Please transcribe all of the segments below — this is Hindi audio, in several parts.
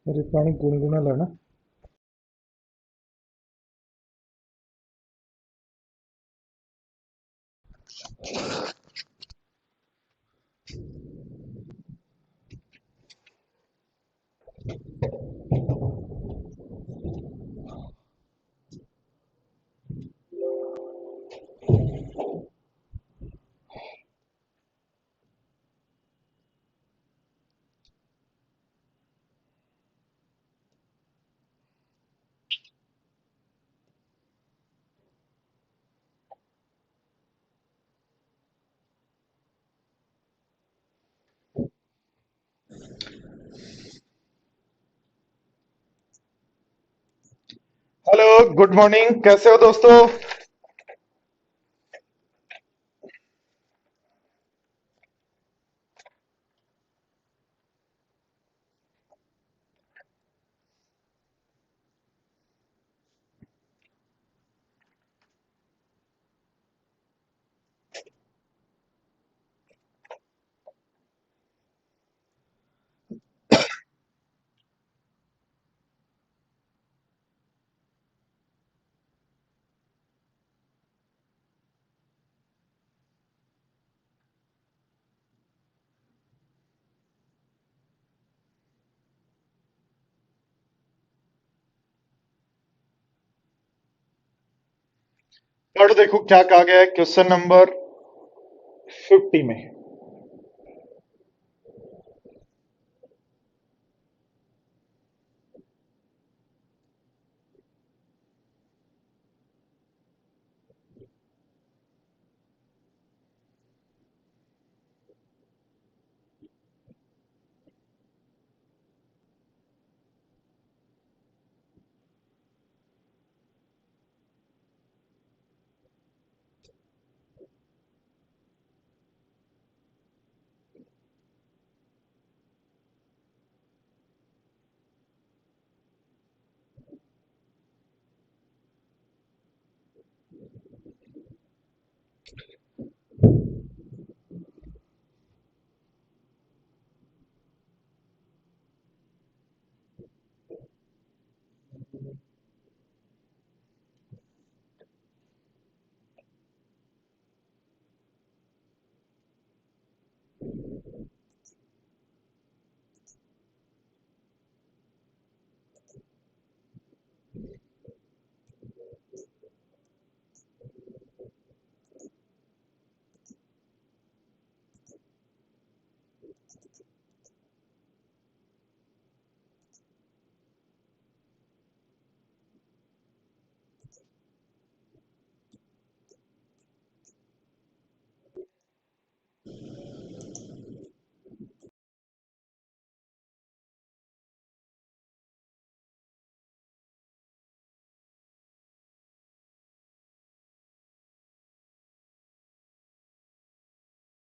अरे पाणी गुणगुणाला ना. हेलो, गुड मॉर्निंग, कैसे हो दोस्तों? पढ़ देखो क्या कहा गया है क्वेश्चन नंबर 50 में।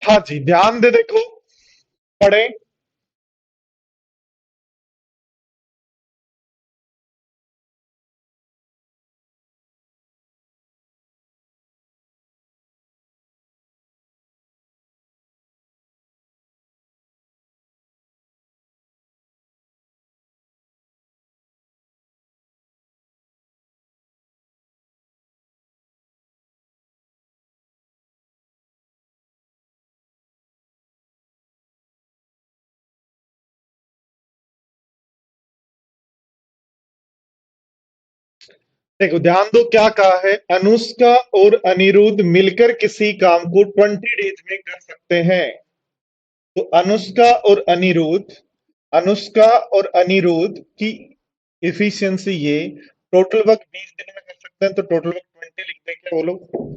हाँ जी, ध्यान दे देखो, पढ़े। देखो ध्यान दो क्या कहा है, अनुष्का और अनिरुद्ध मिलकर किसी काम को 20 डेज में कर सकते हैं। तो अनुष्का और अनिरुद्ध की इफिशियंसी ये टोटल वर्क 20 दिन में कर सकते हैं, तो टोटल वर्क 20 लिख दें क्या वो लोग?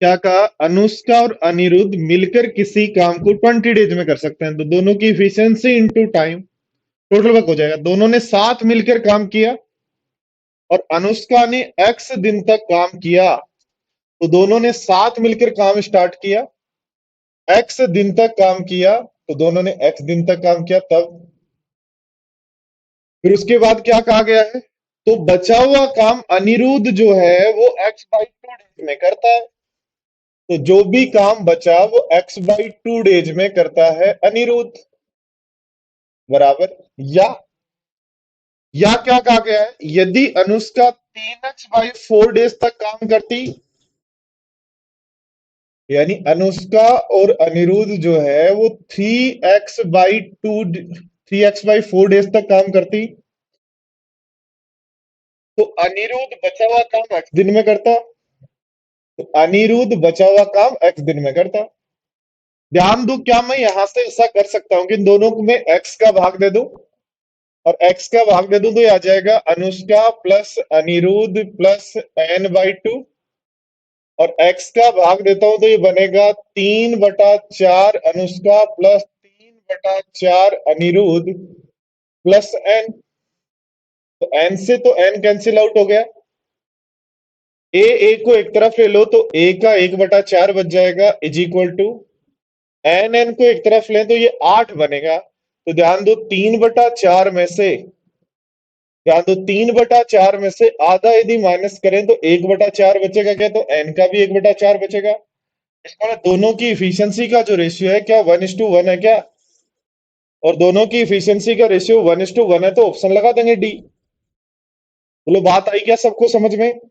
क्या कहा, अनुष्का और अनिरुद्ध मिलकर किसी काम को 20 डेज में कर सकते हैं, तो दोनों की efficiency into time total work हो जाएगा। दोनों ने साथ मिलकर काम किया और अनुष्का ने एक्स दिन तक काम किया, तो दोनों ने साथ मिलकर काम स्टार्ट किया, एक्स दिन तक काम किया, तो दोनों ने एक्स दिन तक काम किया तब। फिर उसके बाद क्या कहा गया है, तो बचा हुआ काम अनिरुद्ध जो है वो एक्स बाई 2 डेज में करता है। तो जो भी काम बचा वो x/2 डेज में करता है अनिरुद्ध, बराबर। या या क्या कहा गया है, यदि अनुष्का 3x/4 डेज तक काम करती, यानी अनुष्का और अनिरुद्ध जो है वो 3x/4 डेज तक काम करती, तो अनिरुद्ध बचा हुआ काम x दिन में करता। तो अनिरुद्ध बचा हुआ काम x दिन में करता। ध्यान दो, क्या मैं यहां से ऐसा कर सकता हूं कि इन दोनों में x का भाग दे दूं, और x का भाग दे दूं तो ये आ जाएगा Anushka plus Anirudh plus n/2, और x का भाग देता हूं तो ये बनेगा 3/4 Anushka plus 3/4 Anirudh plus n। तो n से तो n कैंसिल आउट हो गया, a को एक तरफ ले लो तो a का 1/4 बच जाएगा, इज इक्वल टू n को एक तरफ लें तो ये 8 बनेगा। तो ध्यान दो 3/4 में से, ध्यान दो 3/4 में से आधा यदि माइनस करें तो 1/4 बचेगा क्या, तो n का भी 1/4 बचेगा। इसका मतलब दोनों की इफिशियंसी का जो रेशियो है क्या 1:1 है क्या, और दोनों की इफिशियंसी का रेशियो 1:1 है, तो ऑप्शन लगा देंगे डी। बोलो बात आई क्या सबको समझ में।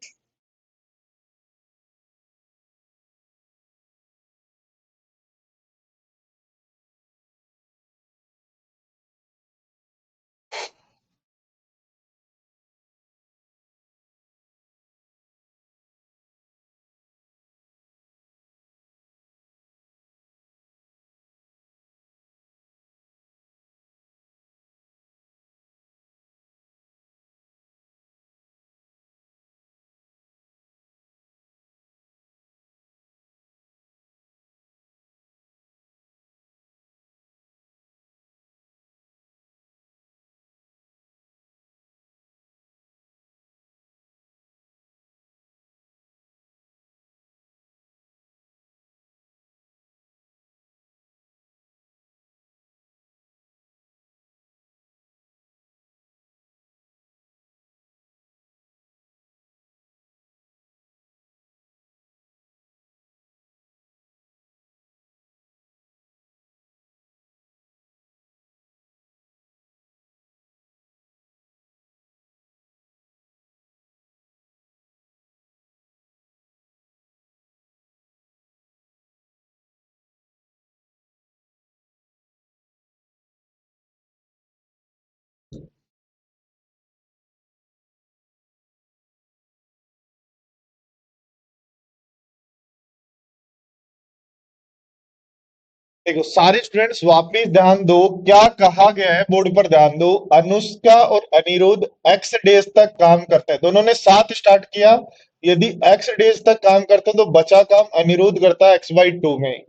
देखो सारे स्टूडेंट्स वापिस ध्यान दो, क्या कहा गया है बोर्ड पर ध्यान दो। अनुष्का और अनिरुद्ध x डेज तक काम करते हैं, दोनों ने साथ स्टार्ट किया। यदि x डेज तक काम करते हैं तो बचा काम अनिरुद्ध करता है x/2 में।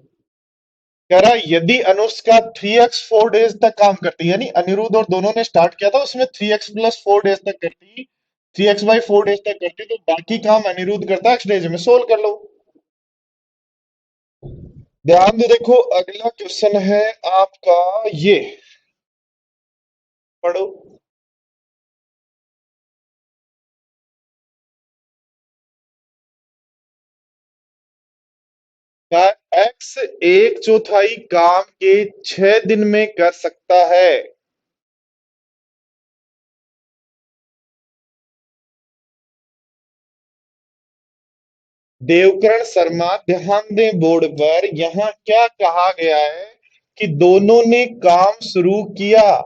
कह रहा है यदि अनुष्का 3x/4 डेज तक काम करती, यानी अनिरुद्ध और दोनों ने स्टार्ट किया था उसमें 3x+4 डेज तक करती, 3x/4 डेज तक करती, तो बाकी काम अनिरुद्ध करता है x डेज में। सोल्व कर लो। ध्यान दो, देखो अगला क्वेश्चन है आपका ये, पढ़ो। क्या x 1/4 काम के 6 दिन में कर सकता है। देवकरण शर्मा ध्यान दें बोर्ड पर, यहां क्या कहा गया है कि दोनों ने काम शुरू किया।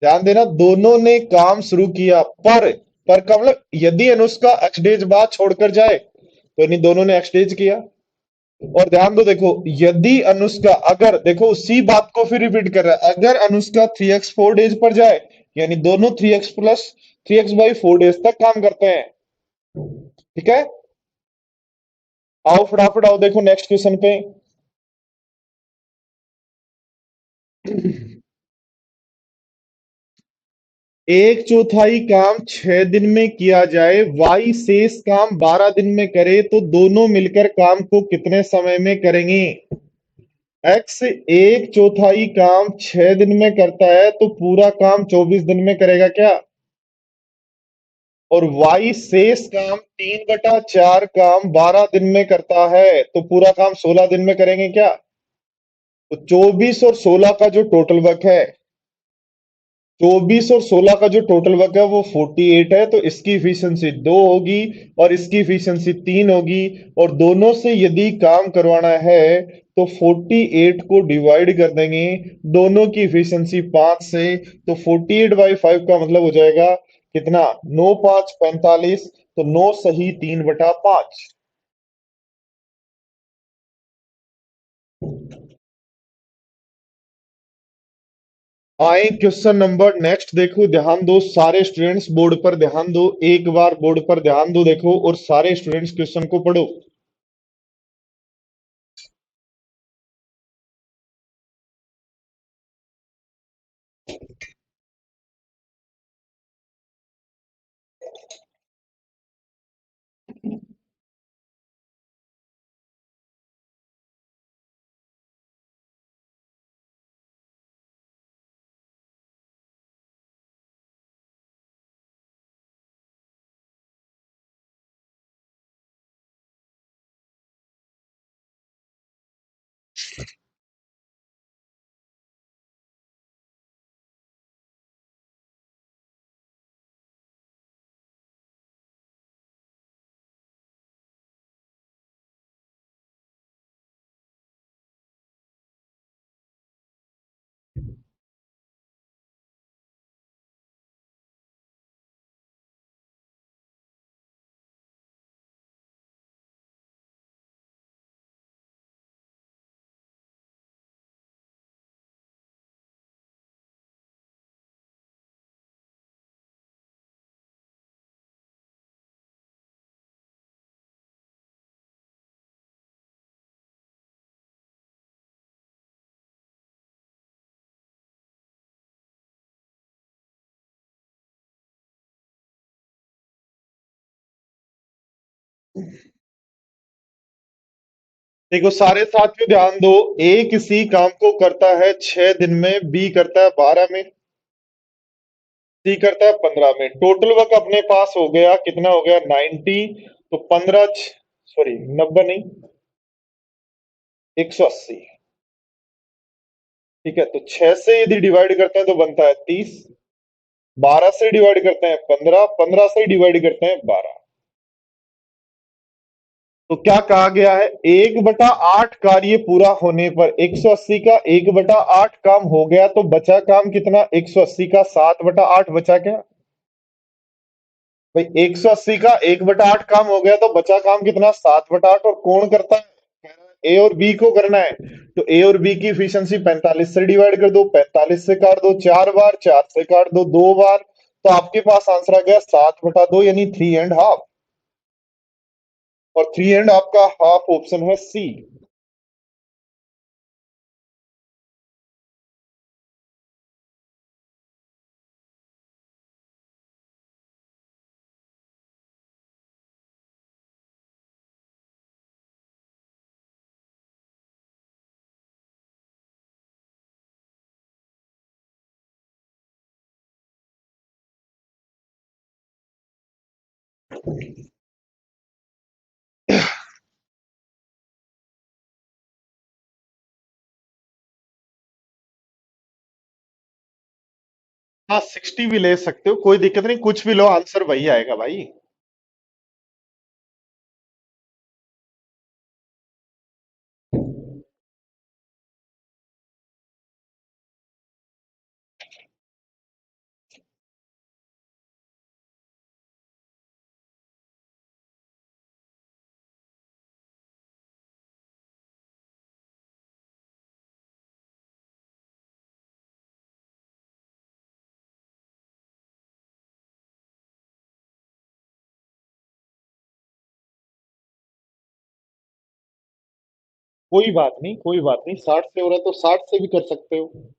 ध्यान देना, दोनों ने काम शुरू किया, पर का मतलब यदि अनुष्का एक्स डेज बाद छोड़कर जाए तो यानी दोनों ने एक्स डेज किया। और ध्यान दो, देखो यदि अनुष्का, अगर देखो उसी बात को फिर रिपीट कर रहा है, अगर अनुष्का 3x/4 डेज पर जाए यानी दोनों 3x+3x/4 डेज तक काम करते हैं। ठीक है, आओ फटाफट आओ, देखो नेक्स्ट क्वेश्चन पे। 1/4 काम 6 दिन में किया जाए, वाई शेष काम 12 दिन में करे, तो दोनों मिलकर काम को कितने समय में करेंगे। एक्स 1/4 काम 6 दिन में करता है तो पूरा काम 24 दिन में करेगा क्या। और y शेष काम 3/4 काम 12 दिन में करता है, तो पूरा काम 16 दिन में करेंगे क्या? तो 24 और 16 का जो टोटल वर्क है, 24 और 16 का जो टोटल वर्क है वो 48 है, तो इसकी इफिशियंसी 2 होगी और इसकी इफिशियंसी 3 होगी। और दोनों से यदि काम करवाना है तो 48 को डिवाइड कर देंगे दोनों की इफिशियंसी 5 से, तो 48/5 का मतलब हो जाएगा कितना? 9×5 = 45, तो 9 सही 3/5। आए क्वेश्चन नंबर नेक्स्ट, देखो ध्यान दो सारे स्टूडेंट्स, बोर्ड पर ध्यान दो, एक बार बोर्ड पर ध्यान दो, देखो और सारे स्टूडेंट्स क्वेश्चन को पढ़ो। देखो सारे साथियों ध्यान दो, ए किसी काम को करता है 6 दिन में, बी करता है 12 में, सी करता है 15 में। टोटल वर्क अपने पास हो गया कितना? हो गया 90। तो 15, सॉरी 90 नहीं, 180। ठीक है, तो 6 से यदि डिवाइड करते हैं तो बनता है 30, 12 से डिवाइड करते हैं 15, 15 से डिवाइड करते हैं 12। तो क्या कहा गया है? 1/8 कार्य पूरा होने पर 180 का 1/8 काम हो गया, तो बचा काम कितना? 180 का 7/8 बचा क्या भाई? 180 का 1/8 काम हो गया, तो बचा काम कितना? 7/8। और कौन करता है? ए और बी को करना है। तो ए और बी की इफिशियंसी 45 से डिवाइड कर दो, 45 से काट दो 4 बार, 4 से काट दो 2 बार, तो आपके पास आंसर आ गया 7/2 यानी 3.5। और 3.5 का हाफ ऑप्शन है सी। हाँ 60 भी ले सकते हो, कोई दिक्कत नहीं, कुछ भी लो आंसर वही आएगा भाई। कोई बात नहीं, कोई बात नहीं, 60 से हो रहा है तो 60 से भी कर सकते हो।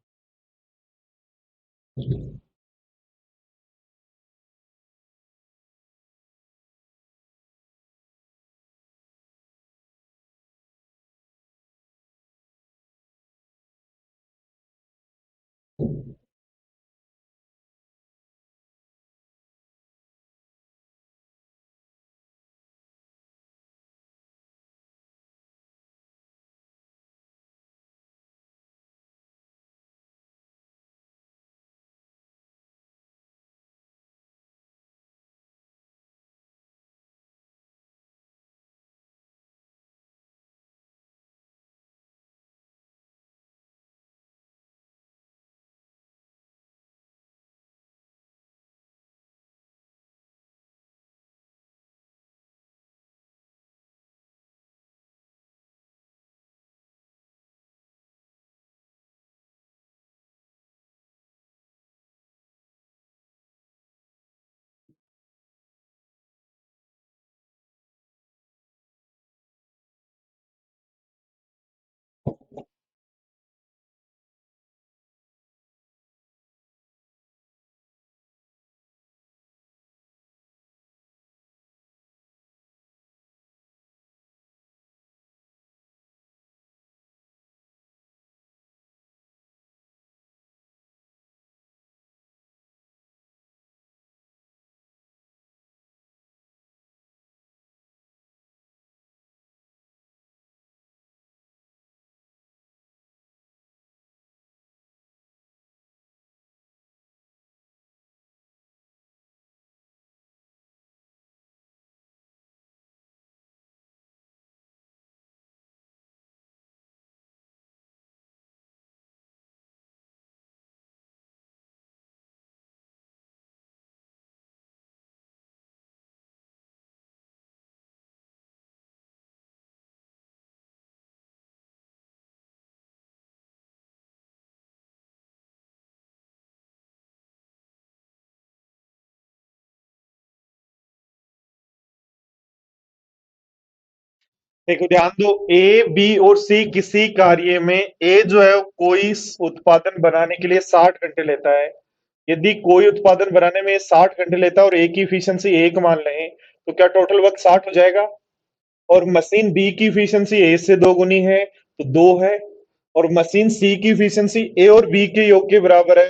देखो ध्यान दो, ए बी और सी किसी कार्य में ए जो है कोई उत्पादन बनाने के लिए 60 घंटे लेता है। यदि कोई उत्पादन बनाने में 60 घंटे लेता है और ए की इफिशियंसी 1 मान लें, तो क्या टोटल वक्त 60 हो जाएगा? और मशीन बी की इफिशियंसी ए से 2 गुनी है, तो 2 है। और मशीन सी की इफिशियंसी ए और बी के योग के बराबर है,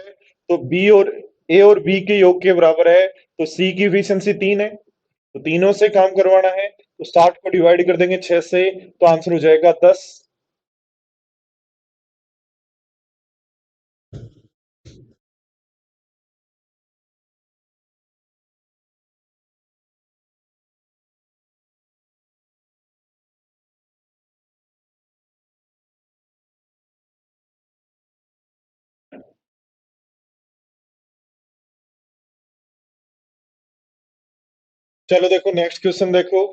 तो बी और ए और बी के योग के बराबर है, तो सी की इफिशियंसी 3 है। तो तीनों से काम करवाना है, तो 60 को डिवाइड कर देंगे 6 से, तो आंसर हो जाएगा 10। चलो देखो नेक्स्ट क्वेश्चन देखो।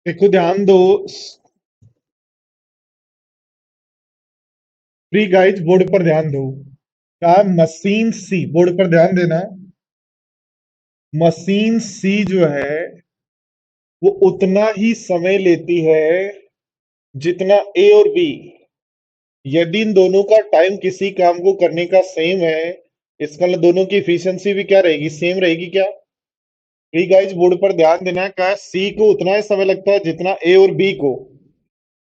देखो ध्यान दो, फ्री गाइज बोर्ड पर ध्यान दो। क्या मशीन सी, बोर्ड पर ध्यान देना, मशीन सी जो है वो उतना ही समय लेती है जितना ए और बी। यदि इन दोनों का टाइम किसी काम को करने का सेम है, इसका मतलब दोनों की इफिशियंसी भी क्या रहेगी, सेम रहेगी क्या? फ्री गाइज बोर्ड पर ध्यान देना, क्या सी को उतना ही समय लगता है जितना ए और बी को।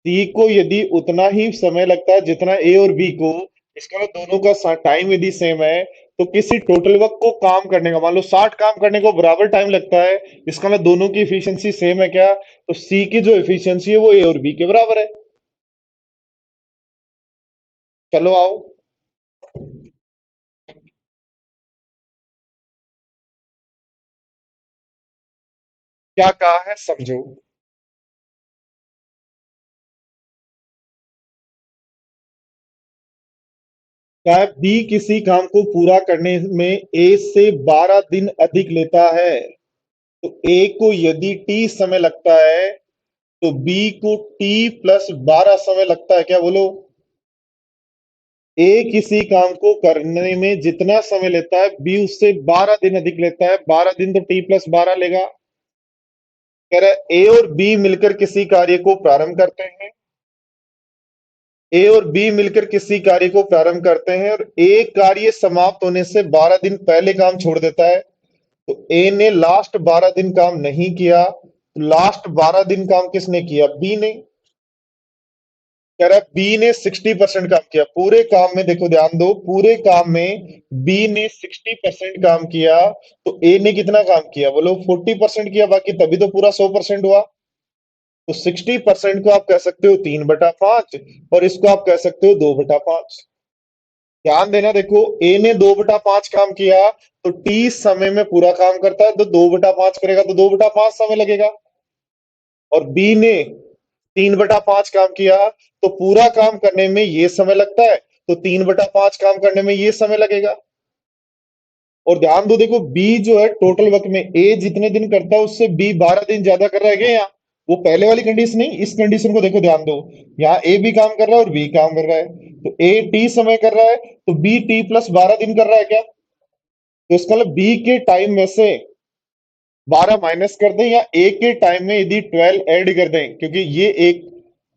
सी को यदि उतना ही समय लगता है जितना ए और बी को, इसका मतलब दोनों का टाइम यदि सेम है, तो किसी टोटल वर्क को काम करने का, मान लो 60 काम करने को बराबर टाइम लगता है, इसका मतलब दोनों की इफिशियंसी सेम है क्या? तो सी की जो इफिशियंसी है वो ए और बी के बराबर है। चलो आओ। क्या कहा है समझो। क्या बी किसी काम को पूरा करने में ए से 12 दिन अधिक लेता है, तो ए को यदि टी समय लगता है, तो बी को टी प्लस 12 समय लगता है क्या, बोलो? ए किसी काम को करने में जितना समय लेता है बी उससे 12 दिन अधिक लेता है, 12 दिन तो टी प्लस 12 लेगा। कह रहा है ए और बी मिलकर किसी कार्य को प्रारंभ करते हैं, ए और बी मिलकर किसी कार्य को प्रारंभ करते हैं और ए कार्य समाप्त होने से 12 दिन पहले काम छोड़ देता है, तो ए ने लास्ट 12 दिन काम नहीं किया, तो लास्ट 12 दिन काम किसने किया, बी ने। कह रहा है बी ने 60% काम किया पूरे काम में, देखो ध्यान दो, पूरे काम में बी ने 60% काम किया, तो ए ने कितना काम किया, बोलो? 40% किया, बाकी तभी तो पूरा 100% हुआ। तो 60% को आप कह सकते हो 3/5, और इसको आप कह सकते हो 2/5। ध्यान देना, देखो ए ने 2/5 काम किया, तो टी समय में पूरा काम करता है, तो 2/5 करेगा तो 2/5 समय लगेगा। और बी ने 3/5 काम किया, तो पूरा काम करने में ये समय लगता है, तो 3/5 काम करने में ये समय लगेगा। और ध्यान दो, देखो बी जो है टोटल वर्क में ए जितने दिन करता है उससे बी 12 दिन ज्यादा कर रहा है क्या यहाँ? वो पहले वाली कंडीशन नहीं, इस कंडीशन को देखो, ध्यान दो। यहाँ ए भी काम कर रहा है और बी काम कर रहा है, तो ए टी समय कर रहा है, तो बी टी प्लस 12 दिन कर रहा है क्या? तो इसका मतलब बी के टाइम में से 12 माइनस कर दें, या ए के टाइम में यदि 12 ऐड कर दें, क्योंकि ये एक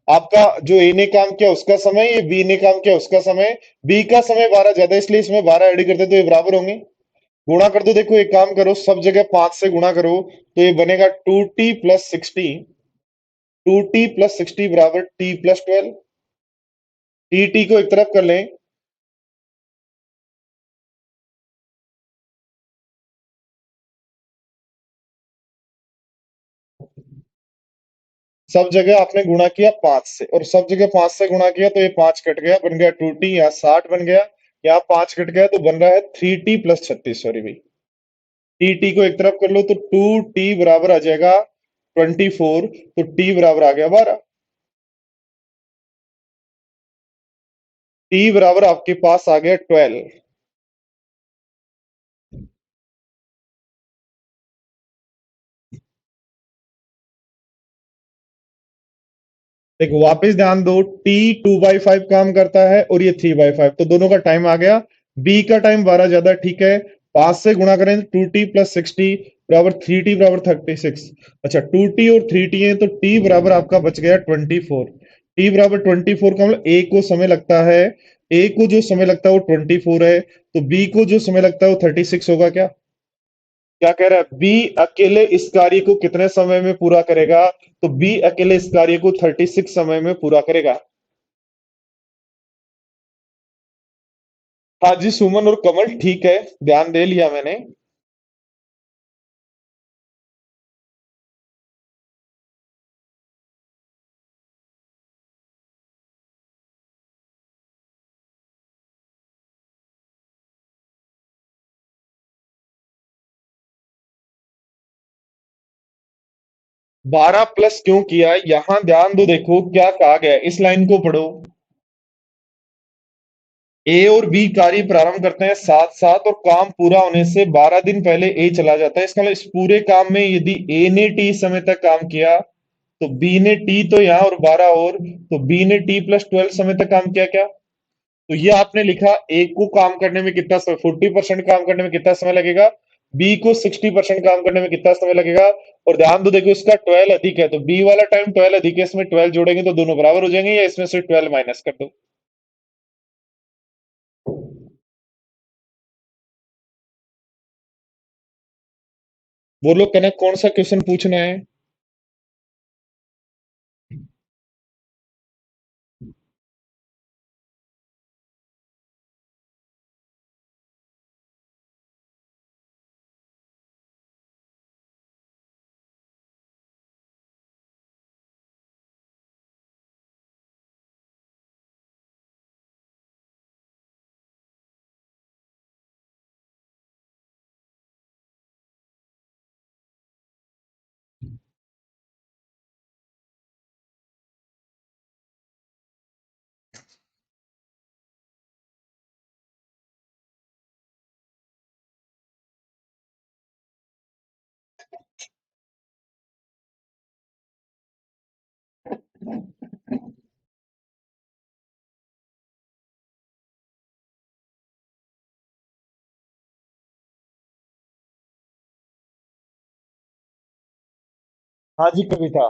आपका जो ए ने काम किया उसका समय, ये बी ने काम किया उसका समय, बी का समय 12 ज्यादा है, इसलिए इसमें 12 ऐड कर दें तो ये बराबर होंगे। गुणा कर दो, देखो एक काम करो, सब जगह 5 से गुणा करो, तो ये बनेगा 2t+60। 2t+60 बराबर t+12। टी को एक तरफ कर लें। सब जगह आपने गुणा किया 5 से, और सब जगह 5 से गुणा किया तो ये 5 कट गया, बन गया 2t, यहाँ 60 बन गया। यहाँ 5 कट गया तो बन रहा है 3t+36, सॉरी भाई। टी को एक तरफ कर लो तो 2t बराबर आ जाएगा 24, तो t बराबर आ गया 12। t बराबर आपके पास आ गया 12। देखो वापस ध्यान दो, टी 2/5 काम करता है और ये 3/5, तो दोनों का टाइम आ गया। बी का टाइम 12 ज्यादा, ठीक है। 5 से गुणा करें, 2t+60 बराबर 3t बराबर 36। अच्छा, 2t और 3t है तो t बराबर आपका बच गया 24। टी बराबर 24 का मतलब ए को समय लगता है, ए को जो समय लगता है वो 24 है, तो बी को जो समय लगता है वो 36 होगा क्या? क्या कह रहा है? बी अकेले इस कार्य को कितने समय में पूरा करेगा? तो बी अकेले इस कार्य को 36 समय में पूरा करेगा। हाँ जी, सुमन और कमल ठीक है, ध्यान दे लिया मैंने। 12 प्लस क्यों किया, यहां ध्यान दो, देखो क्या कहा गया है, इस लाइन को पढ़ो। ए और बी कार्य प्रारंभ करते हैं साथ साथ, और काम पूरा होने से 12 दिन पहले ए चला जाता है। इसका मतलब इस पूरे काम में यदि ए ने टी समय तक काम किया, तो बी ने टी तो यहाँ और 12 और, तो बी ने t+12 समय तक काम किया क्या? तो ये आपने लिखा, ए को काम करने में कितना समय, 40% काम करने में कितना समय लगेगा, बी को 60% काम करने में कितना समय लगेगा। और ध्यान दो, देखो इसका 12 अधिक है, तो बी वाला टाइम 12 अधिक है, इसमें 12 जोड़ेंगे तो दोनों बराबर हो जाएंगे, या इसमें से 12 माइनस कर दो। बोलो कनक, कौन सा क्वेश्चन पूछना है? हाँ जी कविता।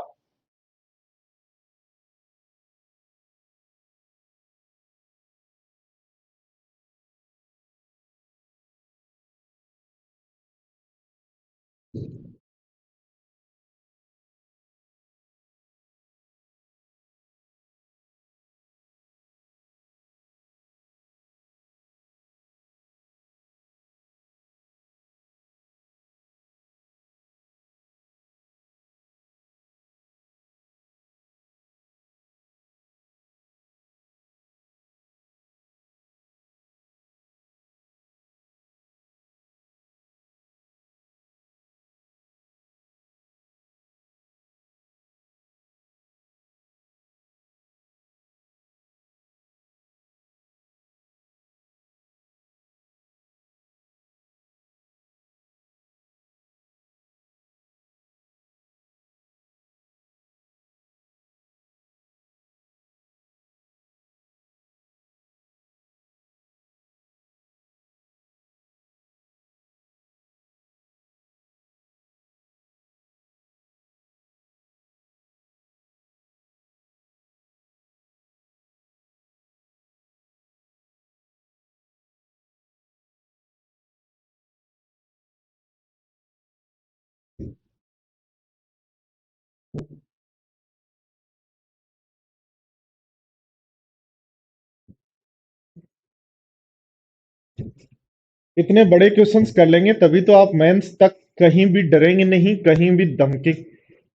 इतने बड़े क्वेश्चंस कर लेंगे तभी तो आप मेंस तक कहीं भी डरेंगे नहीं, कहीं भी धमके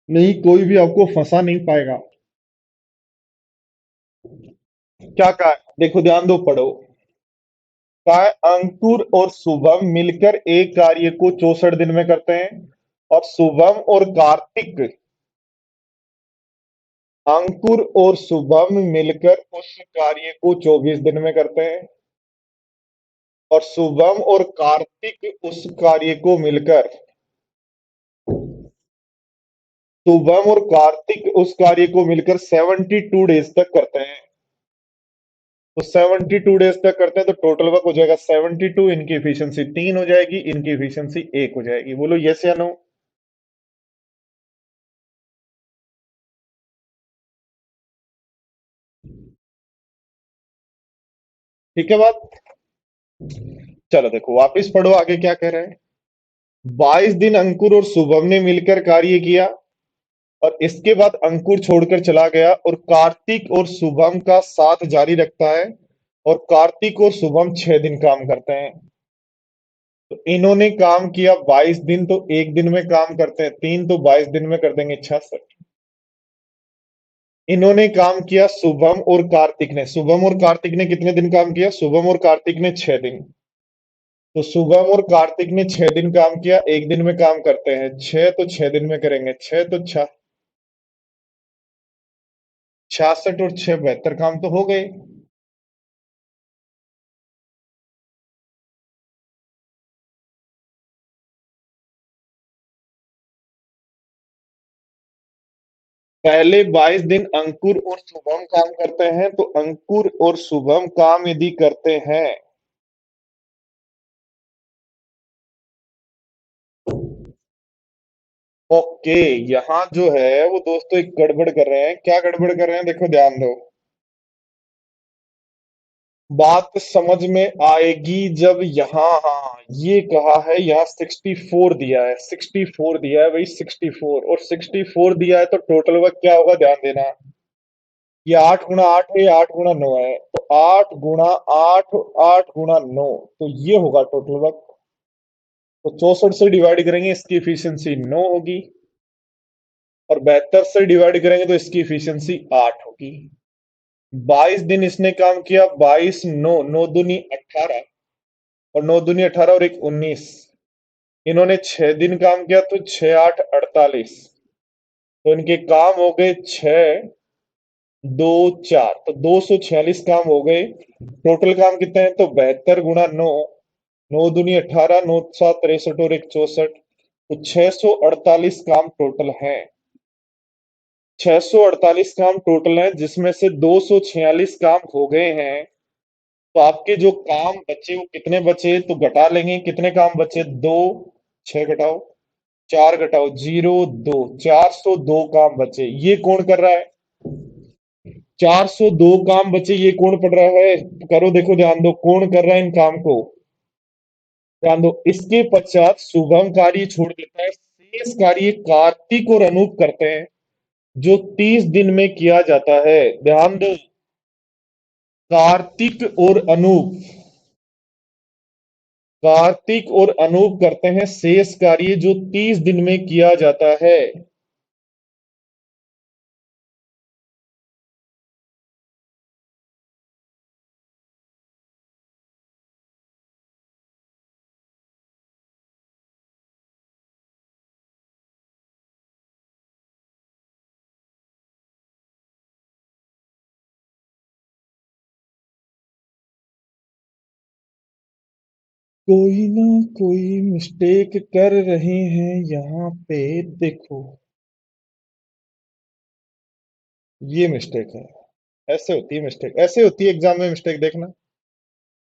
नहीं, कोई भी आपको फंसा नहीं पाएगा। क्या कहा है? देखो ध्यान दो, पढ़ो। कहा है अंकुर और शुभम मिलकर एक कार्य को 64 दिन में करते हैं, और शुभम और कार्तिक, अंकुर और शुभम मिलकर उस कार्य को 24 दिन में करते हैं, और शुभम और कार्तिक उस कार्य को मिलकर, शुभम और कार्तिक उस कार्य को मिलकर 72 डेज तक करते हैं। तो 72 डेज तक करते हैं तो टोटल वर्क हो जाएगा 72, इनकी एफिशिएंसी 3 हो जाएगी, इनकी एफिशिएंसी 1 हो जाएगी। बोलो यस या नो। ठीक है बात। चलो देखो वापिस पढ़ो आगे क्या कह रहे हैं। 22 दिन अंकुर और शुभम ने मिलकर कार्य किया, और इसके बाद अंकुर छोड़कर चला गया, और कार्तिक और शुभम का साथ जारी रखता है, और कार्तिक और शुभम 6 दिन काम करते हैं। तो इन्होंने काम किया 22 दिन, तो एक दिन में काम करते हैं 3, तो 22 दिन में कर देंगे 66। इन्होंने काम किया शुभम और कार्तिक ने, शुभम और कार्तिक ने कितने दिन काम किया? शुभम और कार्तिक ने 6 दिन। तो शुभम और कार्तिक ने 6 दिन काम किया, एक दिन में काम करते हैं 6, तो 6 दिन में करेंगे 6, तो 66 और 6 72 काम तो हो गए। पहले 22 दिन अंकुर और शुभम काम करते हैं, तो अंकुर और शुभम काम यदि करते हैं, ओके। यहाँ जो है वो दोस्तों एक गड़बड़ कर रहे हैं। क्या गड़बड़ कर रहे हैं? देखो ध्यान दो, बात समझ में आएगी जब यहाँ, हाँ ये कहा है, यहाँ 64 दिया है, 64 दिया है भाई, 64 और 64 दिया है, तो टोटल वर्क क्या होगा ध्यान देना। ये 8 गुणा 8 है, 8 गुणा 9 है, तो 8 गुणा 8, 8 गुणा 9, तो ये होगा टोटल वर्क। तो 64 से डिवाइड करेंगे, इसकी एफिशिएंसी 9 होगी, और 72 से डिवाइड करेंगे तो इसकी एफिशिएंसी 8 होगी। 22 दिन इसने काम किया, 22 9, 9 दूनी 18, और 9 दूनी 18 और एक 19। इन्होंने 6 दिन काम किया, तो 6 8 48, तो इनके काम हो गए 6 2 4, तो 246 काम हो गए। टोटल काम कितने हैं? तो 72 गुणा 9, 9 दूनी 18, 9 7 63 और एक 64, तो 648 काम टोटल है। 648 काम टोटल है, जिसमें से 246 काम हो गए हैं। तो आपके जो काम बचे वो कितने बचे? तो घटा लेंगे, कितने काम बचे? 2, 6 घटाओ, 4 घटाओ 0 2, 402 काम बचे। ये कौन कर रहा है? 402 काम बचे, ये कौन पढ़ रहा है? करो देखो ध्यान दो, कौन कर रहा है इन काम को? ध्यान दो। इसके पश्चात शुभम कार्य छोड़ देता है, शेष कार्य कार्तिक और अनूप करते हैं, जो 30 दिन में किया जाता है। ध्यान दो, कार्तिक और अनूप, कार्तिक और अनूप करते हैं शेष कार्य, जो 30 दिन में किया जाता है। कोई ना कोई मिस्टेक कर रहे हैं यहाँ पे, देखो ये मिस्टेक है। ऐसे होती है मिस्टेक, ऐसे होती है एग्जाम में मिस्टेक, देखना।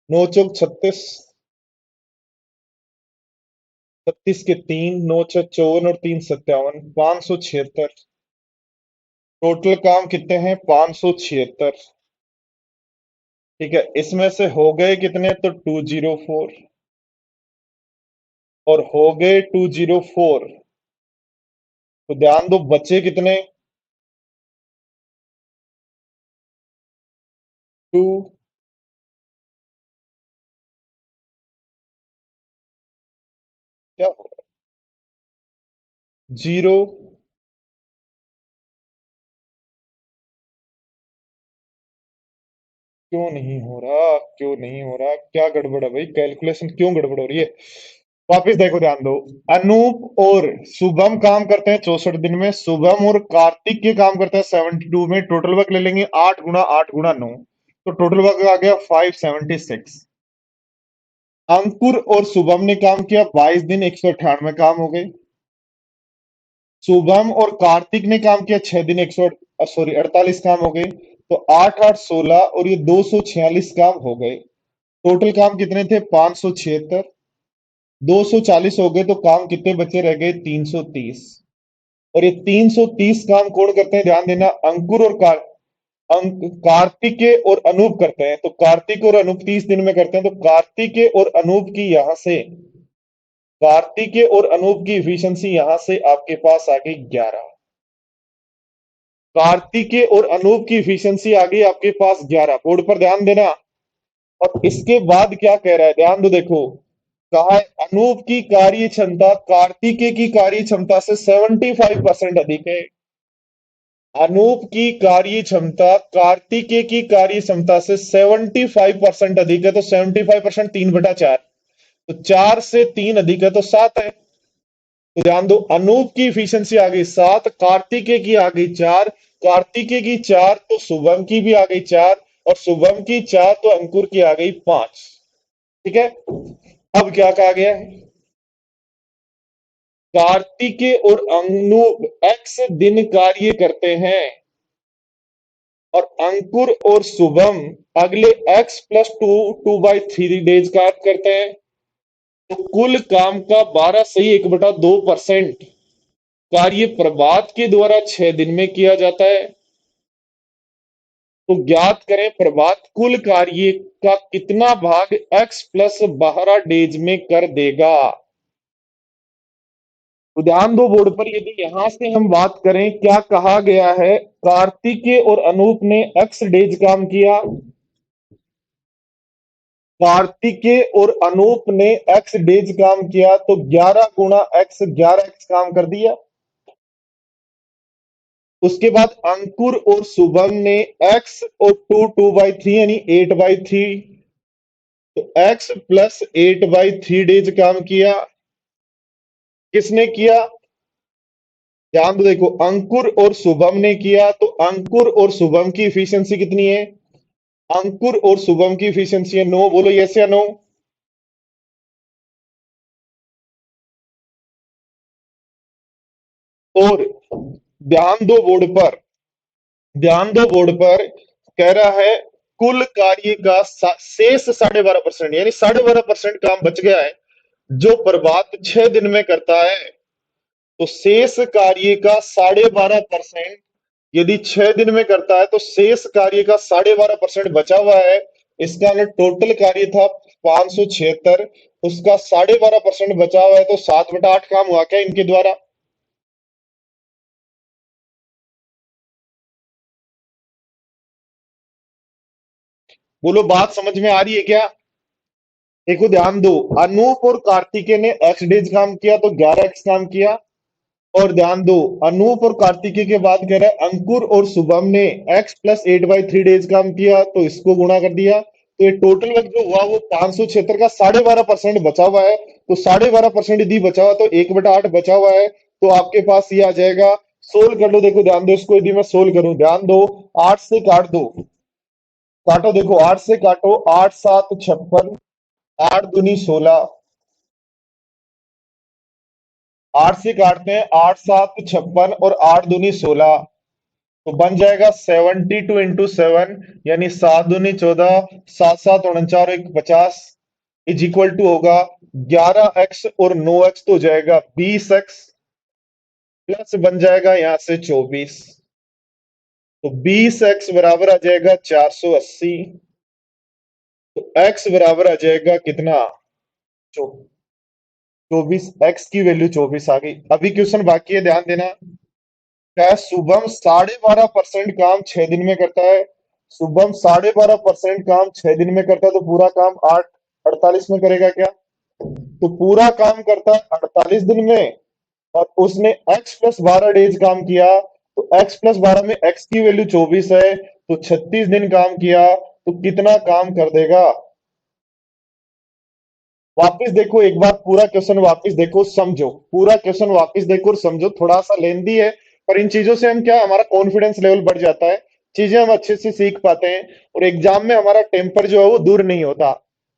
नौ चौक 36, 36 के 3, 9 छह 54 और 3 57, 576। टोटल काम कितने हैं? 576। ठीक है, इसमें से हो गए कितने? तो 204, और हो गए 204, तो ध्यान दो बचे कितने? 2 क्या हो रहा है? जीरो। क्यों नहीं हो रहा, क्यों नहीं हो रहा, क्या गड़बड़ है भाई, कैलकुलेशन क्यों गड़बड़ हो रही है? वापिस देखो, ध्यान दो। अनूप और शुभम काम करते हैं 64 दिन में, शुभम और कार्तिक के काम करते हैं 72 में। टोटल वर्क ले लेंगे 8 गुना 8 गुना 9, तो टोटल वर्क आ गया 576। अंकुर और शुभम ने काम किया 22 दिन, 198 काम हो गए। शुभम और कार्तिक ने काम किया 6 दिन, 48 काम हो गए। तो 8 8 16 और ये 246 काम हो गए। टोटल काम कितने थे? 576। 240 हो गए तो काम कितने बचे रह गए? 330। और ये 330 काम कौन करते हैं? ध्यान देना, अंकुर और कार्तिकेय और अनूप करते हैं। तो कार्तिक और अनूप 30 दिन में करते हैं, तो कार्तिकेय और अनूप की यहां से, कार्तिकेय और अनूप की इफिशियंसी यहां से आपके पास आ गई 11। कार्तिकेय और अनूप की इफिशियंसी आ गई आपके पास 11। बोर्ड पर ध्यान देना। और इसके बाद क्या कह रहा है, ध्यान दो, देखो। कहा है अनूप की कार्य क्षमता कार्तिकेय की कार्य क्षमता से 75% अधिक है। अनूप की कार्य क्षमता कार्तिकेय की कार्य क्षमता से 75% अधिक है। तो 75% 3/4, तो 4 से 3 अधिक है तो 7 है। तो ध्यान दो, अनूप की इफिशियंसी आ गई 7, कार्तिकेय की आ गई 4, कार्तिकेय की 4 तो शुभम की भी आ गई 4, और शुभम की 4 तो अंकुर की आ गई 5। ठीक है। अब क्या कहा गया है? कार्तिकेय और अनूप एक्स दिन कार्य करते हैं, और अंकुर और शुभम अगले x+2 डेज काम करते हैं। तो कुल काम का 12 सही 1/2% कार्य प्रभात के द्वारा 6 दिन में किया जाता है। तो ज्ञात करें प्रभात कुल कार्य का कितना भाग x+12 डेज में कर देगा। तो ध्यान दो बोर्ड पर, यदि यहां से हम बात करें, क्या कहा गया है? कार्तिकेय और अनूप ने x डेज काम किया, कार्तिकेय और अनूप ने x डेज काम किया, तो 11 गुना x 11x काम कर दिया। उसके बाद अंकुर और शुभम ने x और 2/3 यानी 8/3, तो x+8/3 डेज काम किया। किसने किया? ध्यान दो, देखो, अंकुर और शुभम ने किया, तो अंकुर और शुभम की इफिशियंसी कितनी है? अंकुर और शुभम की इफिशियंसी है 9। बोलो यस या नो। और ध्यान दो बोर्ड पर, ध्यान दो बोर्ड पर, कह रहा है कुल कार्य का शेष 12.5%, यानी 12.5% काम बच गया है जो प्रभात 6 दिन में करता है। तो शेष कार्य का 12.5%, यदि 6 दिन में करता है तो शेष कार्य का 12.5% बचा हुआ है। इसका अंदर टोटल कार्य था 576, उसका 12.5% बचा हुआ है, तो 7/8 काम हुआ क्या इनके द्वारा? बोलो, बात समझ में आ रही है क्या? देखो, ध्यान दो, अनूप और कार्तिकेय ने एक्स डेज काम किया तो 11x काम किया। और ध्यान दो, अनूप और कार्तिकेय के बाद कह रहा है अंकुर और शुभम ने x+8/3 डेज काम किया, तो इसको गुणा कर दिया, तो ये टोटल वर्क जो हुआ वो 576 का 12.5% बचा हुआ है। तो 12.5% यदि बचा हुआ तो 1/8 बचा हुआ है, तो आपके पास ये आ जाएगा। सोल्व कर लो, देखो ध्यान दो, इसको यदि मैं सोल्व करूं, ध्यान दो, 8 से काट दो, काटो, देखो 8 से काटो, 8 7 56, 8 दूनी 16, 8 से काटते हैं, 8 7 56 और 8 दूनी 16, तो बन जाएगा 72 × 7, यानी 7 दूनी 14, 7 7 49 और 1 50, इज इक्वल टू होगा 11x और 9x, तो हो जाएगा 20x, प्लस बन जाएगा यहां से 24, तो 20x बराबर आ जाएगा 480। तो x बराबर आ जाएगा कितना? 24, x की वैल्यू 24 आ गई। अभी क्वेश्चन बाकी है, ध्यान देना। क्या शुभम 12.5% काम 6 दिन में करता है? शुभम 12.5% काम 6 दिन में करता है, तो पूरा काम 8 48 में करेगा क्या? तो पूरा काम करता है 48 दिन में, और उसने x प्लस 12 डेज काम किया, तो x प्लस 12 में x की वैल्यू 24 है, तो 36 दिन काम किया, तो कितना काम कर देगा? वापस देखो एक बार, पूरा क्वेश्चन वापस देखो, समझो, पूरा क्वेश्चन वापस देखो और समझो। थोड़ा सा लेंदी है, पर इन चीजों से हम क्या, हमारा कॉन्फिडेंस लेवल बढ़ जाता है, चीजें हम अच्छे से सीख पाते हैं, और एग्जाम में हमारा टेम्पर जो है वो दूर नहीं होता।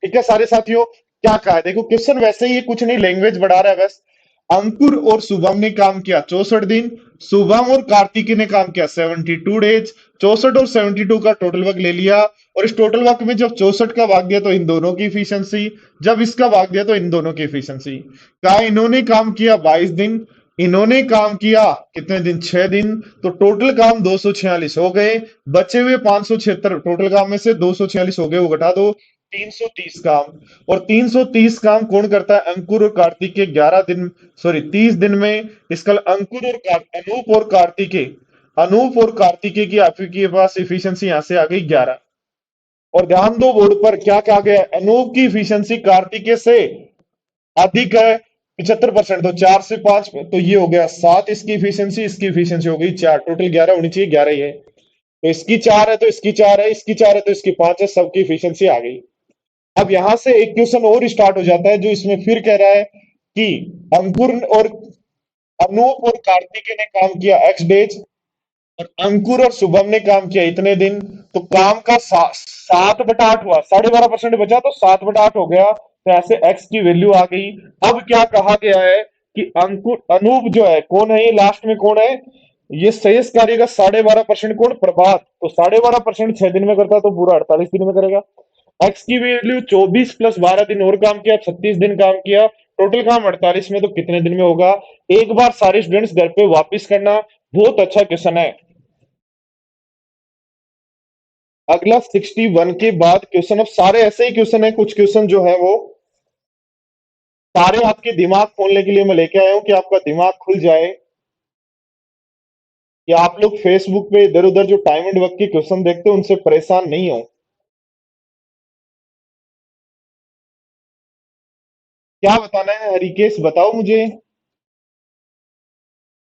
ठीक है सारे साथियों, क्या कहा है देखो, क्वेश्चन वैसे ही है, कुछ नहीं, लैंग्वेज बढ़ा रहा है बस। अंकुर और शुभम ने काम किया 64 दिन, शुभम और कार्तिकी ने काम किया 72 डेज। 64 और 72 का टोटल वर्क ले लिया, और इस टोटल वर्क में जब 64 का भाग दिया तो इन दोनों की इफिशियंसी, जब इसका भाग दिया तो इन दोनों की इफिशियंसी। कहा इन्होंने काम किया 22 दिन, इन्होंने काम किया कितने दिन, 6 दिन, तो टोटल काम 246 हो गए। बचे हुए 576 टोटल काम में से 246 हो गए, वो घटा दो, 330 काम। और 330 काम कौन करता है? अंकुर और कार्तिक के 11 दिन, सॉरी 30 दिन में। इसका अंकुर और अनूप और कार्तिके, अनूप और कार्तिके की आपके पास इफिशियंसी यहां से आ गई 11। और ध्यान दो बोर्ड पर क्या कहा गया है, अनूप की इफिशियंसी कार्तिके से अधिक है 75%, तो 4 से 5 तो ये हो गया 7, इसकी इफिशियंसी हो गई 4, टोटल 11 होनी चाहिए, 11 ही है। तो इसकी 4 है तो इसकी 4 है, इसकी 4 है तो इसकी 5 है, सबकी इफिशियंसी आ गई। अब यहां से एक क्वेश्चन और स्टार्ट हो जाता है, जो इसमें फिर कह रहा है कि अंकुर और अनूप और कार्तिक ने काम किया एक्स डेज, और अंकुर और शुभम ने काम किया इतने दिन। तो काम का 7/8 हुआ, 12.5% बचा, तो 7/8 हो गया, तो ऐसे एक्स की वैल्यू आ गई। अब क्या कहा गया है कि अंकुर अनूप जो है, कौन है ये लास्ट में, कौन है ये शेष कार्य का 12.5% कौन, प्रभात। तो 12.5% 6 दिन में करता है, तो पूरा 48 दिन में करेगा। एक्स की वैल्यू 24 प्लस 12 दिन और काम किया, 36 दिन काम किया, टोटल काम 48 में, तो कितने दिन में होगा? एक बार सारे स्टूडेंट्स घर पे वापस करना, बहुत अच्छा क्वेश्चन है। अगला 61 के बाद क्वेश्चन, अब सारे ऐसे ही क्वेश्चन है, कुछ क्वेश्चन जो है वो सारे आपके दिमाग खोलने के लिए मैं लेके आया हूं, कि आपका दिमाग खुल जाए, कि आप लोग फेसबुक पे इधर उधर जो टाइम एंड वर्क के क्वेश्चन देखते हो उनसे परेशान नहीं हो। क्या बताना है हरिकेश, बताओ मुझे।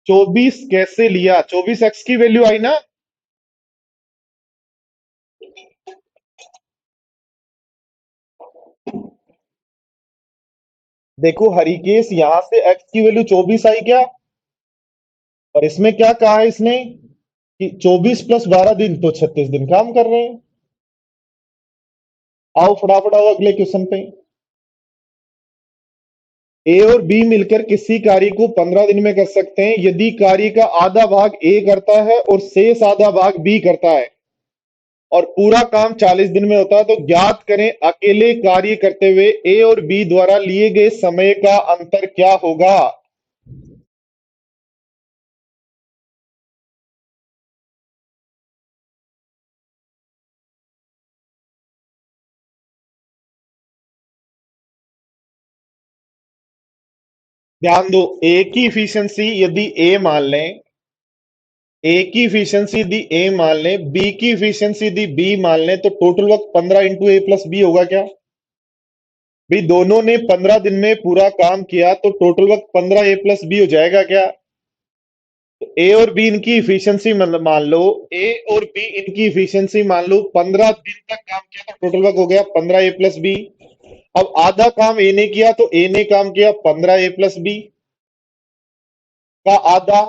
24 कैसे लिया? 24 एक्स की वैल्यू आई ना? देखो हरिकेश, यहां से एक्स की वैल्यू 24 आई क्या? और इसमें क्या कहा है इसने, कि 24 प्लस 12 दिन तो 36 दिन काम कर रहे हैं। आओ फटाफट आओ अगले क्वेश्चन पे। ए और बी मिलकर किसी कार्य को 15 दिन में कर सकते हैं, यदि कार्य का आधा भाग ए करता है और शेष आधा भाग बी करता है, और पूरा काम 40 दिन में होता है, तो ज्ञात करें अकेले कार्य करते हुए ए और बी द्वारा लिए गए समय का अंतर क्या होगा? ध्यान दो, ए की इफिशियंसी यदि ए मान लें, ए की इफिशियंसी यदि ए मान लें, बी की इफिशियंसी यदि बी मान लें, तो टोटल वक्त 15 इंटू ए प्लस बी होगा क्या? भाई दोनों ने 15 दिन में पूरा काम किया, तो टोटल वक्त 15 ए प्लस बी हो जाएगा क्या? तो ए और बी इनकी इफिशियंसी मतलब मान लो, ए और बी इनकी इफिशियंसी मान लो, 15 दिन तक काम किया तो टोटल वक्त हो गया 15 ए प्लस बी। अब आधा काम ए ने किया, तो ए ने काम किया 15 ए प्लस बी का आधा,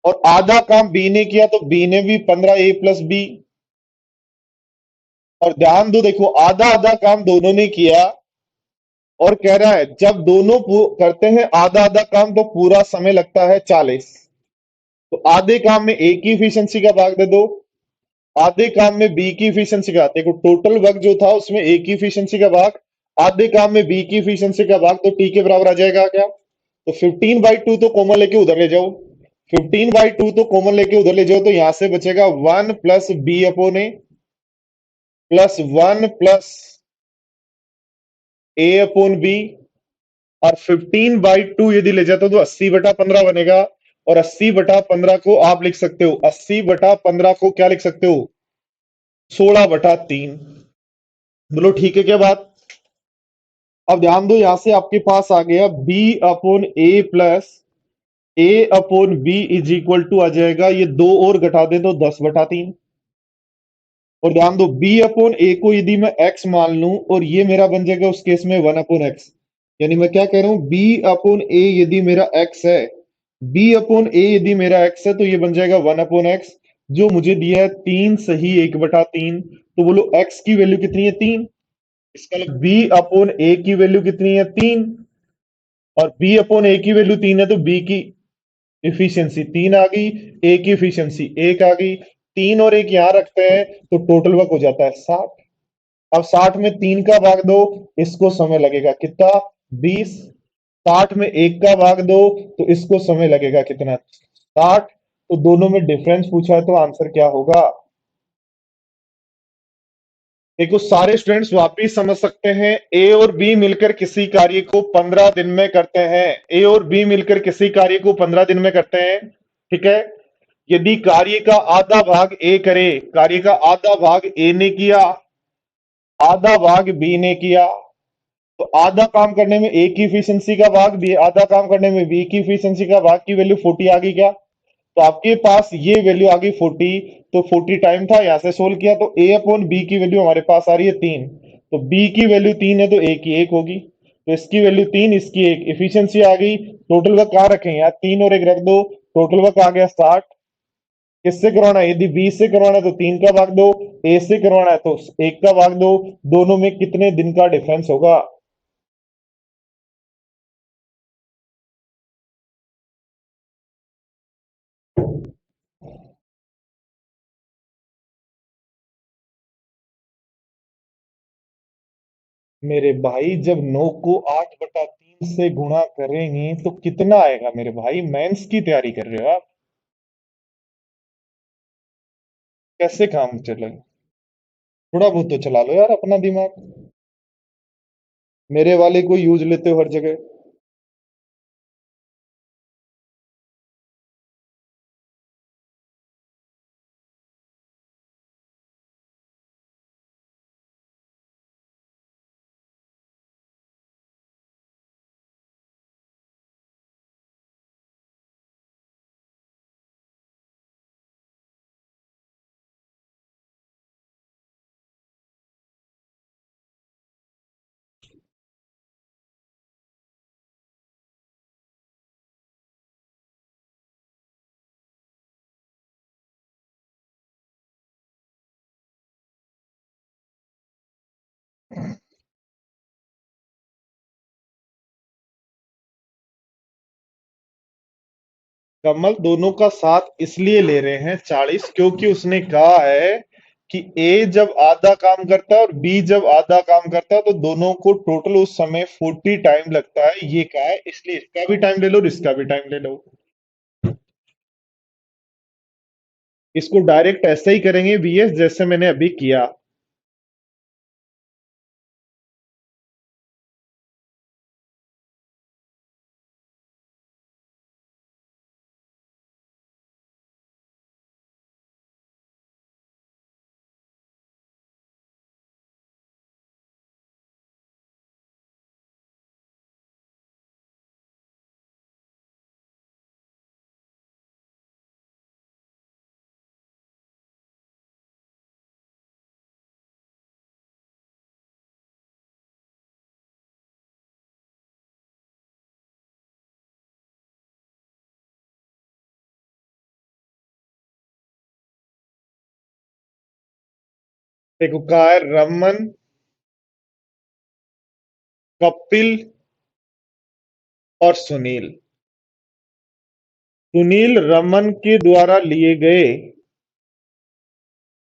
और आधा काम बी ने किया तो बी ने भी 15 ए प्लस बी। और ध्यान दो, देखो आधा आधा काम दोनों ने किया, और कह रहा है जब दोनों करते हैं आधा आधा काम तो पूरा समय लगता है 40। तो आधे काम में ए की इफिशियंसी का भाग दे दो, आधे काम में बी की इफिशियंसी का, देखो टोटल वर्क जो था उसमें ए की इफिशियंसी का भाग, आधे काम में बी की इफिशियंसी का भाग, तो टी के बराबर आ जाएगा क्या? तो 15/2 तो कॉमन लेके उधर ले जाओ, 15/2 तो कॉमन लेके उधर ले जाओ, तो यहां से बचेगा 1 plus B upon A plus 1 plus A upon B. और 15/2 यदि ले जाते हो तो 80/15 बनेगा, और 80/15 को आप लिख सकते हो, 80/15 को क्या लिख सकते हो, 16/3। बोलो ठीक है क्या बात? अब ध्यान दो, यहां से आपके पास आ गया B upon A plus A upon B is equal to आ जाएगा, ये दो और घटा दे तो 10/3। और ध्यान दो, बी अपॉन ए को यदि मैं एक्स मान लूं और ये मेरा बन जाएगा उस केस में 1/x। यानी मैं क्या कह रहा हूं, बी अपॉन ए यदि मेरा एक्स है, बी अपॉन ए यदि मेरा एक्स है तो ये बन जाएगा 1/x। जो मुझे दिया है 3 सही 1/3। तो बोलो एक्स की वैल्यू कितनी है, 3। इसका मतलब बी अपॉन ए की वैल्यू कितनी है, 3। और बी अपॉन ए की वैल्यू 3 है तो बी की इफिशियंसी 3 आ गई, ए की इफिशियंसी 1 आ गई। 3 और 1 यहां रखते हैं तो टोटल वर्क हो जाता है 60। अब 60 में 3 का भाग दो, इसको समय लगेगा कितना, 20। 60 में 1 का भाग दो तो इसको समय लगेगा कितना, 60। तो दोनों में डिफरेंस पूछा है तो आंसर क्या होगा। देखो सारे स्टूडेंट्स वापिस समझ सकते हैं, ए और बी मिलकर किसी कार्य को 15 दिन में करते हैं। ए और बी मिलकर किसी कार्य को 15 दिन में करते हैं, ठीक है। यदि कार्य का आधा भाग ए करे, कार्य का आधा भाग ए ने किया, आधा भाग बी ने किया, तो आधा काम करने में ए की इफिशियंसी का भाग बी, आधा काम करने में बी की इफिशियंसी का भाग की वैल्यू 40 आ गई क्या। तो आपके पास ये वैल्यू आ गई 40। तो 40 टाइम था, यहां से सोल्व किया तो ए अपॉन बी की वैल्यू हमारे पास आ रही है 3। तो बी की वैल्यू 3 है तो ए की 1 होगी। तो इसकी वैल्यू 3, इसकी 1, इफिशियंसी आ गई। टोटल वर्क कहां रखें, यार 3 और 1 रख दो, टोटल वर्क आ गया 60। किससे करवाना है, यदि बी से करवाना है तो 3 का भाग दो, ए से करवाना है तो 1 का भाग दो। दोनों में कितने दिन का डिफरेंस होगा। मेरे भाई जब 9 को 8/3 से गुणा करेंगे तो कितना आएगा, मेरे भाई मेंस की तैयारी कर रहे हो आप, कैसे काम चलेगा। थोड़ा बहुत तो चला लो यार अपना दिमाग, मेरे वाले को यूज लेते हो हर जगह। कमल दोनों का साथ इसलिए ले रहे हैं 40, क्योंकि उसने कहा है कि ए जब आधा काम करता है और बी जब आधा काम करता है तो दोनों को टोटल उस समय 40 टाइम लगता है, ये कहा है। इसलिए इसका भी टाइम ले लो और इसका भी टाइम ले लो। इसको डायरेक्ट ऐसे ही करेंगे वीएस, जैसे मैंने अभी किया। देखो कहा है रमन, कपिल और सुनील। सुनील रमन के द्वारा लिए गए,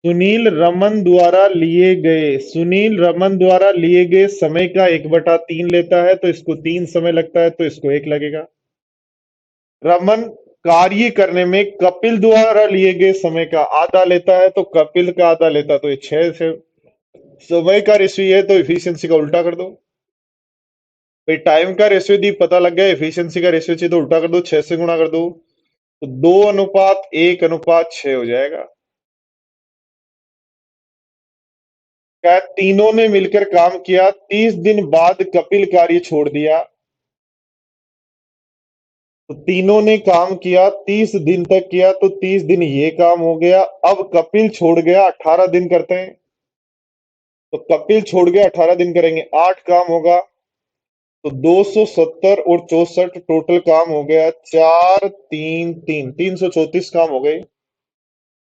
सुनील रमन द्वारा लिए गए समय का 1/3 लेता है तो इसको 3 समय लगता है तो इसको 1 लगेगा। रमन कार्य करने में कपिल द्वारा लिए गए समय का आधा लेता है तो कपिल का आधा लेता है तो ये 6 से। समय का रेशियो है तो इफिशियंसी का उल्टा कर दो। भाई टाइम का रेशियो यदि पता लग गया, एफिशिएंसी का रेशियो चाहिए तो उल्टा कर दो, 6 से गुणा कर दो, तो 2:1:6 हो जाएगा। क्या तीनों ने मिलकर काम किया, 30 दिन बाद कपिल कार्य छोड़ दिया। तो तीनों ने काम किया, 30 दिन तक किया, तो 30 दिन ये काम हो गया। अब कपिल छोड़ गया, 18 दिन करते हैं। तो कपिल छोड़ गया, 18 दिन करेंगे, 8 काम होगा। तो 270 और 64 टोटल काम हो गया, 4 3 3 334 काम हो गए।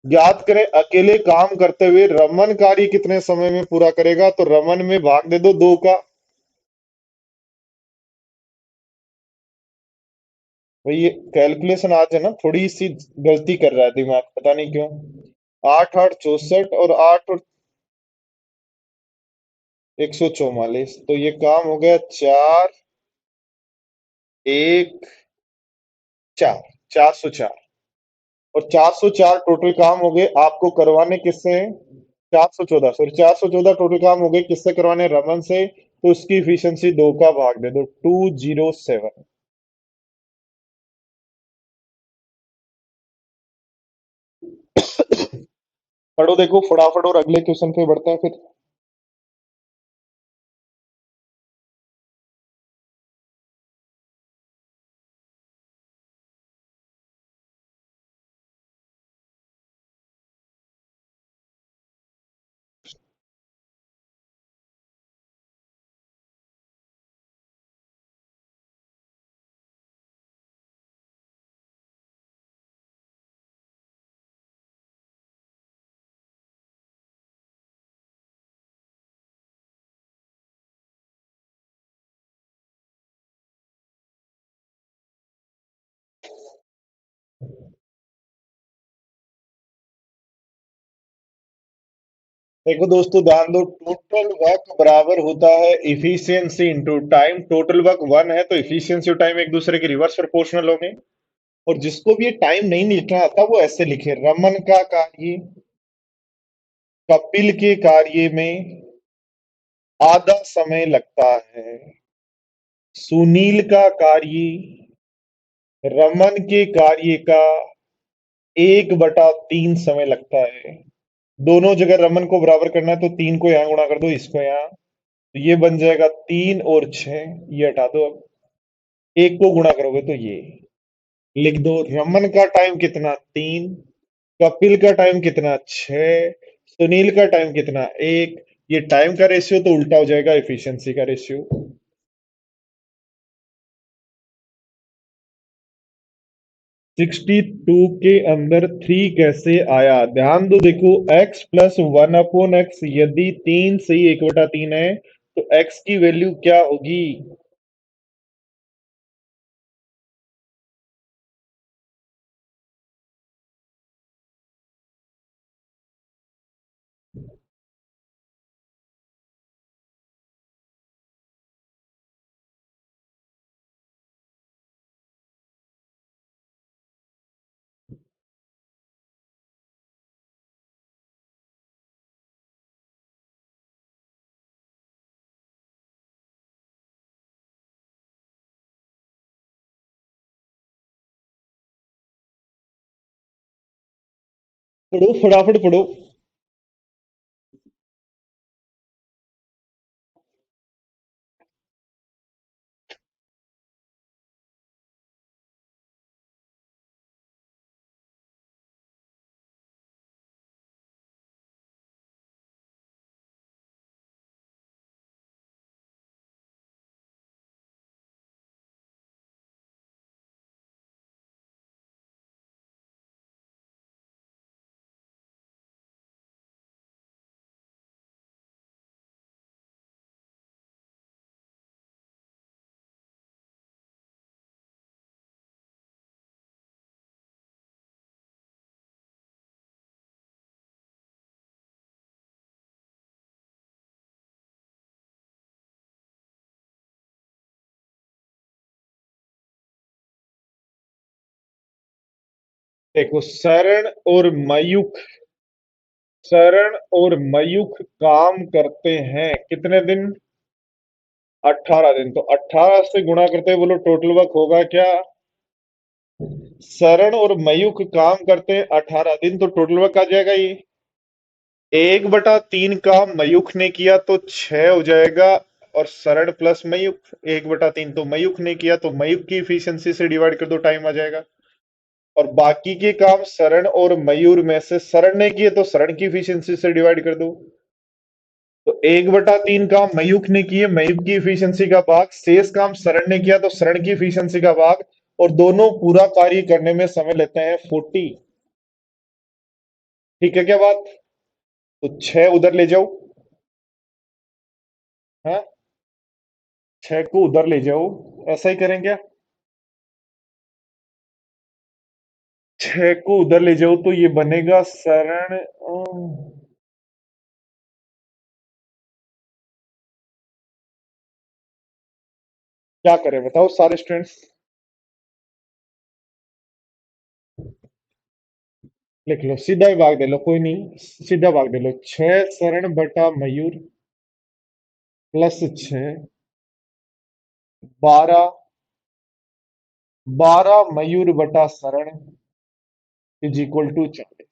ज्ञात करें अकेले काम करते हुए रमन कार्य कितने समय में पूरा करेगा। तो रमन में भाग दे दो 2 का। भाई ये कैलकुलेशन आज है ना, थोड़ी सी गलती कर रहा है दिमाग, पता नहीं क्यों। 8 8 64 और 8 144, तो ये काम हो गया 4 1 4, 404। और 404 टोटल काम हो गए, आपको करवाने किससे हैं? 414, सॉरी 414 टोटल काम हो गए, किससे करवाने? रमन से। तो उसकी इफिशियंसी 2 का भाग दे दो, 207। पढ़ो देखो फटाफट, और अगले क्वेश्चन पे बढ़ते हैं फिर। देखो दोस्तों ध्यान दो, टोटल वर्क बराबर होता है efficiency into time. Total work 1 है तो इफिशियंसी और टाइम एक दूसरे के रिवर्स प्रोपोर्शनल होंगे। और जिसको भी ये टाइम नहीं लिखना आता वो ऐसे लिखे, रमन का कार्य कपिल के कार्य में आधा समय लगता है, सुनील का कार्य रमन के कार्य का 1/3 समय लगता है। दोनों जगह रमन को बराबर करना है तो 3 को यहां गुणा कर दो, इसको यहाँ। तो ये बन जाएगा 3 और 6, ये हटा दो। अब 1 को गुणा करोगे तो ये लिख दो। रमन का टाइम कितना? 3। कपिल का टाइम कितना? 6। सुनील का टाइम कितना? 1। ये टाइम का रेशियो तो उल्टा हो जाएगा एफिशिएंसी का रेशियो। 62 के अंदर 3 कैसे आया? ध्यान दो, देखो x+1/x, यदि 3 सही 1/3 है तो x की वैल्यू क्या होगी? पढ़ो फटाफट पढ़ो। देखो शरण और मयूख काम करते हैं कितने दिन? 18 दिन। तो 18 से गुणा करते हैं, बोलो टोटल वर्क होगा क्या? शरण और मयूख काम करते हैं 18 दिन, तो टोटल वर्क आ जाएगा ये। 1/3 का मयूख ने किया तो 6 हो जाएगा, और सरण प्लस मयूख। 1/3 तो मयूख ने किया तो मयूख की इफिशियंसी से डिवाइड कर दो, टाइम आ जाएगा। और बाकी के काम सरण और मयूर में से सरण ने किए तो सरण की इफिशियंसी से डिवाइड कर दो। तो 1/3 काम मयूख ने किए, मयूख की इफिशियंसी का भाग, शेष काम सरण ने किया तो सरण की इफिशियंसी का भाग, और दोनों पूरा कार्य करने में समय लेते हैं 40। ठीक है क्या बात? तो 6 उधर ले जाओ। हाँ, 6 को उधर ले जाओ। ऐसा ही करें क्या? 6 को उधर ले जाओ तो ये बनेगा सरण। क्या करें बताओ सारे स्टूडेंट्स? लिख लो, सीधा ही भाग दे लो, कोई नहीं, सीधा भाग दे लो। 6 सरण बटा मयूर प्लस 6, 12, 12 मयूर बटा सरण इज इक्वल टू 40।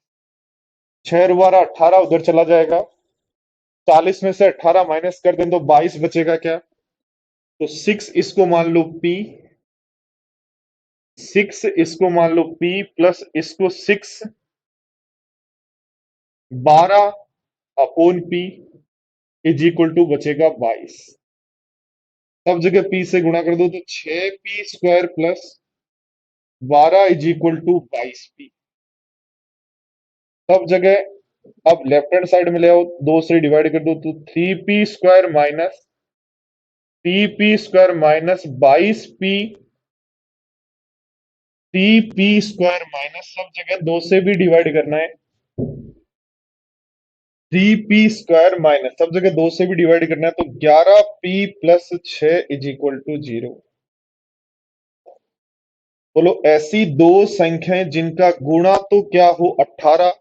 6 और 12 18, उधर चला जाएगा। 40 में से 18 माइनस कर दें तो 22 बचेगा क्या? तो 6 इसको मान लो पी, 6 इसको मान लो पी, प्लस इसको 6, 12 upon P is equal to बचेगा 22। सब जगह पी से गुणा कर दो तो 6p² plus 12 is equal to 22p। सब जगह अब लेफ्ट हैंड साइड में ले आओ, 2 से डिवाइड कर दो तो 3p² minus 3p² minus 3p² minus, सब जगह 2 से भी डिवाइड करना है। 3p² माइनस, सब जगह 2 से भी डिवाइड करना है, तो 11p plus 6 is equal to 0। बोलो, ऐसी दो संख्याएं जिनका गुणा तो क्या हो 18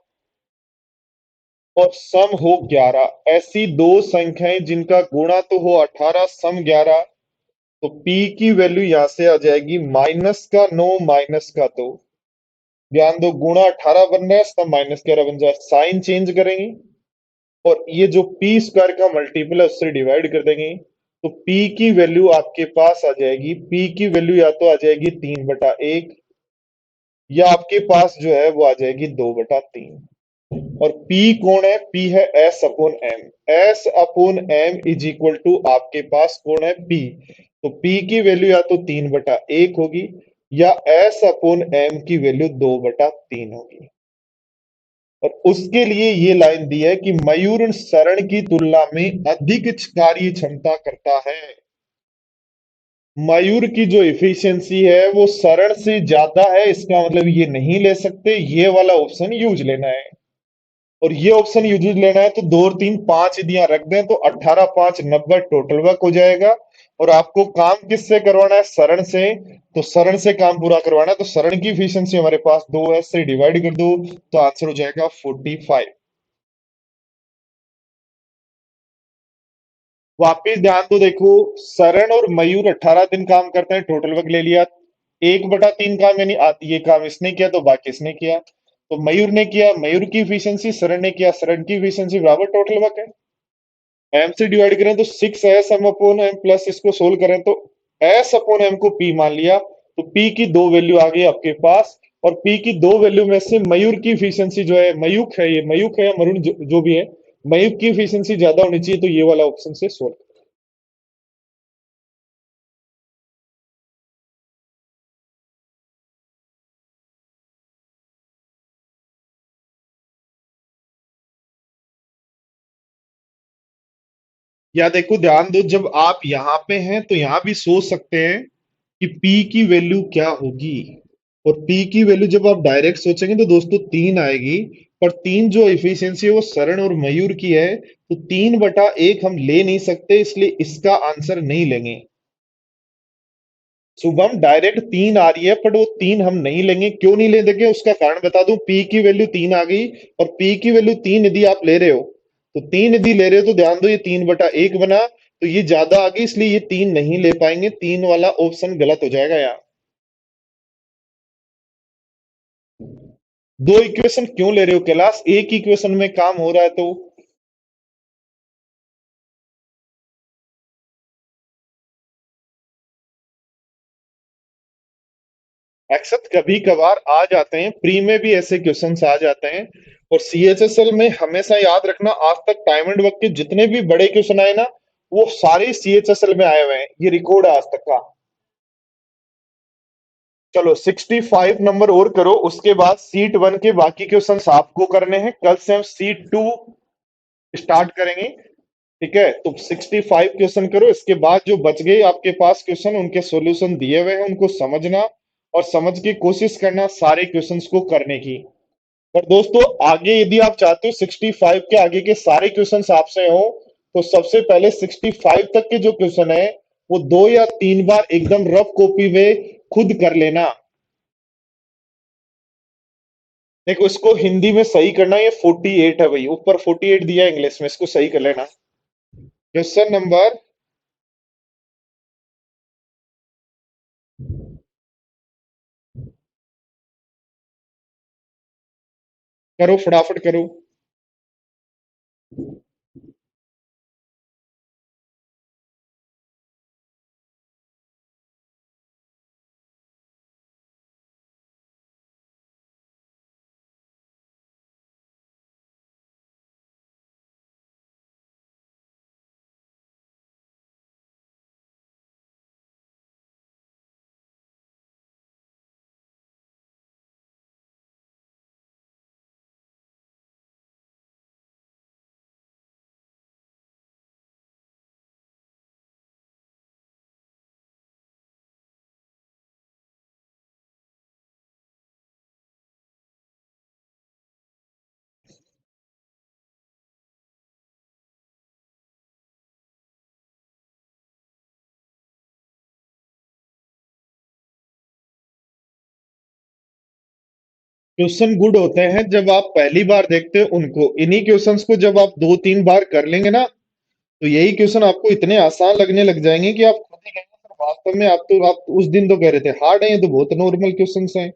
और सम हो 11। ऐसी दो संख्याएं जिनका गुणा तो हो 18, सम 11। तो p की वैल्यू यहां से आ जाएगी -9 -2। ध्यान दो, गुणा 18 बन रहा है, सम -11 बन जाए, साइन चेंज करेंगे और ये जो p² का मल्टीपल है उससे डिवाइड कर देंगे। तो p की वैल्यू आपके पास आ जाएगी, p की वैल्यू या तो आ जाएगी 3/1, या आपके पास जो है वो आ जाएगी 2/3। और P कौन है? P है S upon M। S upon M is equal to आपके पास कौन है? P। तो P की वैल्यू या तो 3/1 होगी, या S अपॉन M की वैल्यू 2/3 होगी। और उसके लिए ये लाइन दी है कि मयूर सरण की तुलना में अधिक कार्य क्षमता करता है। मयूर की जो इफिशियंसी है वो सरण से ज्यादा है, इसका मतलब ये नहीं ले सकते, ये वाला ऑप्शन यूज लेना है। और ये ऑप्शन यूज लेना है तो 2 और 3 5 यदि यहां रख दें तो 18 5 90 टोटल वर्क हो जाएगा। और आपको काम किससे करवाना है? सरण से। तो सरण से काम पूरा करवाना है, तो सरण की इफिशियंसी हमारे पास 2 है, से डिवाइड कर दो तो आंसर हो जाएगा 45। वापिस ध्यान दो, देखो, सरण और मयूर 18 दिन काम करते हैं, टोटल वर्क ले लिया। 1/3 काम यानी ये काम इसने किया तो बाकी इसने किया। तो मयूर ने किया, मयूर की इफिशियंसी, सरण ने किया, सरण की इफिशियंसी बराबर टोटल वर्क है। एम से डिवाइड करें तो 6s m upon m, plus इसको सोल्व करें तो s अपॉन m को p मान लिया, तो p की दो वैल्यू आ गई आपके पास। और p की दो वैल्यू में से मयूर की इफिशियंसी जो है, मयूख है, ये मयूख है या मरुण जो भी है, मयूख की इफिशियंसी ज्यादा होनी चाहिए, तो ये वाला ऑप्शन से सोल्व। या देखो, ध्यान दो, जब आप यहाँ पे हैं तो यहाँ भी सोच सकते हैं कि P की वैल्यू क्या होगी। और P की वैल्यू जब आप डायरेक्ट सोचेंगे तो दोस्तों 3 आएगी। पर 3 जो इफिशियंसी है वो सरण और मयूर की है, तो 3/1 हम ले नहीं सकते, इसलिए इसका आंसर नहीं लेंगे। शुभम, डायरेक्ट 3 आ रही है पर वो 3 हम नहीं लेंगे। क्यों नहीं ले देंगे उसका कारण बता दूं। P की वैल्यू 3 आ गई, और P की वैल्यू 3 यदि आप ले रहे हो, तो 3 यदि ले रहे हो तो ध्यान दो, ये 3/1 बना, तो ये ज्यादा आ गई, इसलिए ये 3 नहीं ले पाएंगे। 3 वाला ऑप्शन गलत हो जाएगा यहाँ। दो इक्वेशन क्यों ले रहे हो कैलाश? एक इक्वेशन में काम हो रहा है तो एक्सेप्ट कभी कभार आ जाते हैं, प्री में भी ऐसे क्वेश्चंस आ जाते हैं। और सीएचएसएल में हमेशा याद रखना, आज तक टाइम एंड वर्क के जितने भी बड़े क्वेश्चन आए ना, वो सारे सीएचएसएल में आए हुए हैं, ये रिकॉर्ड है आज तक का। चलो 65 नंबर और करो, उसके बाद सीट वन के बाकी क्वेश्चंस आपको करने हैं। कल से हम सीट टू स्टार्ट करेंगे। ठीक है, तो 65 क्वेश्चन करो, इसके बाद जो बच गए आपके पास क्वेश्चन, उनके सॉल्यूशन दिए हुए हैं, उनको समझना और समझ के कोशिश करना सारे क्वेश्चंस को करने की। पर दोस्तों, आगे यदि आप चाहते हो 65 के आगे के सारे क्वेश्चंस आपसे हो, तो सबसे पहले 65 तक के जो क्वेश्चन है वो 2 या 3 बार एकदम रफ कॉपी में खुद कर लेना। देखो, इसको हिंदी में सही करना, ये 48 है भाई, ऊपर 48 दिया है इंग्लिश में, इसको सही कर लेना। क्वेश्चन नंबर, करो फटाफट करो। क्वेश्चन गुड होते हैं जब आप पहली बार देखते हो उनको, इन्हीं क्वेश्चंस को जब आप 2-3 बार कर लेंगे ना, तो यही क्वेश्चन आपको इतने आसान लगने लग जाएंगे कि आप खुद ही कहेंगे सर वास्तव में आप उस दिन तो कह रहे थे हार्ड है, ये तो बहुत नॉर्मल क्वेश्चंस हैं।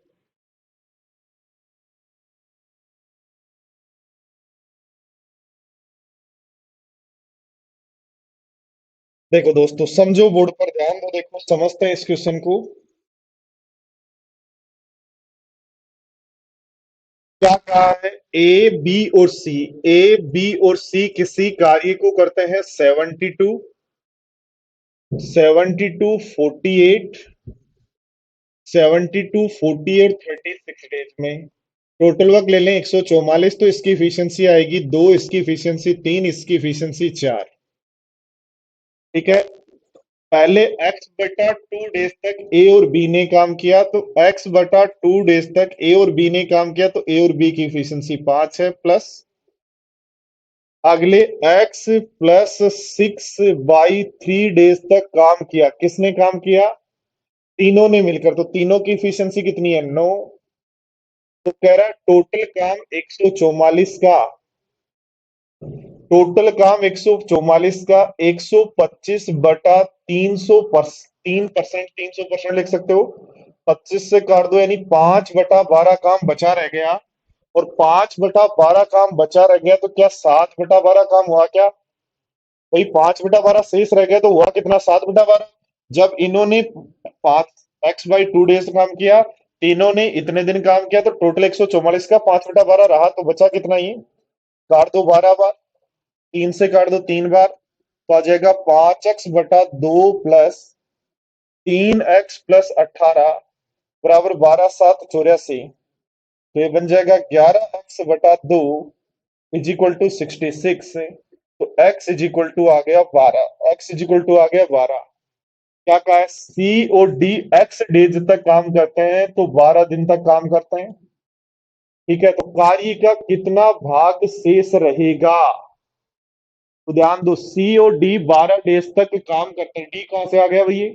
देखो दोस्तों, समझो, बोर्ड पर ध्यान दो, देखो समझते हैं इस क्वेश्चन को। क्या कहा है? ए बी और सी, ए बी और सी किसी कार्य को करते हैं 72 36 डेज में। टोटल वर्क ले लें 144, तो इसकी इफिशियंसी आएगी 2, इसकी इफिशियंसी 3, इसकी इफिशियंसी 4। ठीक है, पहले एक्स बटा 2 डेज तक ए और बी ने काम किया, तो एक्स बटा 2 डेज तक ए और बी ने काम किया, तो ए और बी की इफिशियंसी 5 है, प्लस अगले एक्स प्लस 6/3 डेज तक काम किया। किसने काम किया? तीनों ने मिलकर, तो तीनों की इफिशियंसी कितनी है? 9। तो कह रहा है टोटल काम 144 का, टोटल काम 144 का 125/300 3%, 300% लिख सकते हो। 25 से काट दो, यानी 5/12 काम बचा रह गया। और 5/12 काम बचा रह गया, तो क्या 7/12 काम हुआ क्या? वही 5/12 शेष रह गया, तो हुआ कितना? 7/12। जब इन्होंने 5x/2 डेज काम किया, तीनों ने इतने दिन काम किया, तो टोटल 144 का 5/12 रहा, तो बचा कितना? ये काट दो 12 बार, 3 से काट दो 3 बार, तो आ जाएगा 5x/2 प्लस 3x+18 बराबर 12×7 = 84। तो ये बन जाएगा 11x/2 इज इक्वल टू 66। तो x इज इक्वल टू आ गया 12, x इज इक्वल टू आ गया 12। क्या कहा है? सी और डी एक्स डेज तक काम करते हैं, तो 12 दिन तक काम करते हैं। ठीक है, तो कार्य का कितना भाग शेष रहेगा? तो ध्यान दो, सी और डी 12 डेज तक काम करते हैं। डी कहां से आ गया भैया?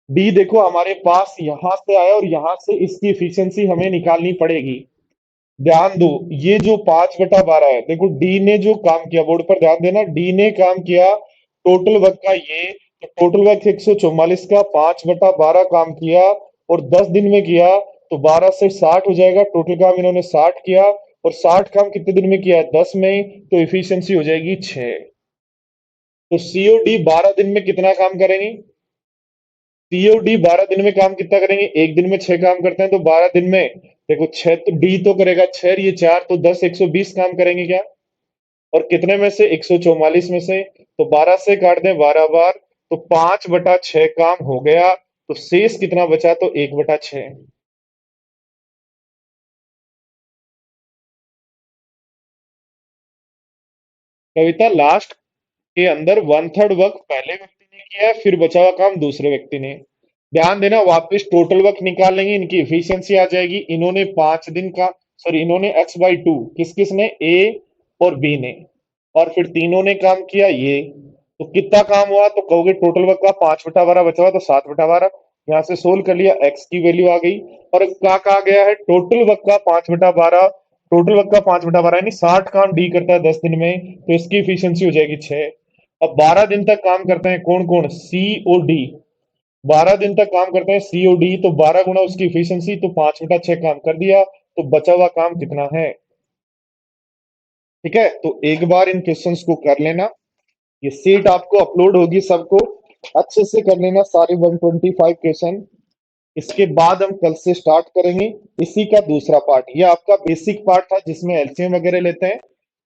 डी देखो हमारे पास यहां से आया, और यहां से इसकी एफिशिएंसी हमें निकालनी पड़ेगी। ध्यान दो, ये जो 5/12 है, देखो डी ने जो काम किया, बोर्ड पर ध्यान देना, डी ने काम किया टोटल वर्क का ये, तो टोटल वर्क 144 का 5/12 काम किया, और 10 दिन में किया, तो 12 से 60 हो जाएगा। टोटल काम इन्होंने 60 किया, और 60 काम कितने दिन में किया है? 10 में, तो इफिशियंसी हो जाएगी 6। तो सीओडी 12 दिन में कितना काम करेंगे? सीओडी 12 दिन में काम कितना करेंगे? एक दिन में 6 काम करते हैं तो 12 दिन में देखो 6 तो डी तो करेगा 6, ये 4 तो 10, 120 काम करेंगे क्या? और कितने में से? 144 में से। तो 12 से काट दें 12 बार, तो 5/6 काम हो गया। तो शेष कितना बचा? तो 1/6। कविता, लास्ट के अंदर 1/3 वर्क पहले व्यक्ति ने किया है, फिर बचा हुआ काम दूसरे व्यक्ति ने। ध्यान देना, वापस टोटल वर्क निकाल लेंगे, इनकी इफिशियंसी आ जाएगी। इन्होंने 5 दिन का, सॉरी, इन्होंने x/2, किस किस ने? ए और बी ने। और फिर तीनों ने काम किया ये। तो कितना काम हुआ? तो कहोगे टोटल वर्क का 5/12 बचा हुआ, तो 7/12। यहाँ से सोल्व कर लिया, एक्स की वैल्यू आ गई। और क्या कहा गया है? टोटल वर्क का 5/12। टोटल वर्क का 5/12 यानी 60 काम डी करता है 10 दिन में, तो इसकी इफिशियंसी हो जाएगी 6। अब 12 दिन तक काम करते हैं कौन कौन? सी और डी। 12 दिन तक काम करते हैं सीओडी, तो 12 गुना उसकी इफिशियंसी, तो 5/6 काम कर दिया। तो बचा हुआ काम कितना है? ठीक है, तो एक बार इन क्वेश्चंस को कर लेना। ये सीट आपको अपलोड होगी सबको, अच्छे से कर लेना सारे 125 क्वेश्चन। इसके बाद हम कल से स्टार्ट करेंगे इसी का दूसरा पार्ट। ये आपका बेसिक पार्ट था जिसमें एलसीएम वगैरह लेते हैं।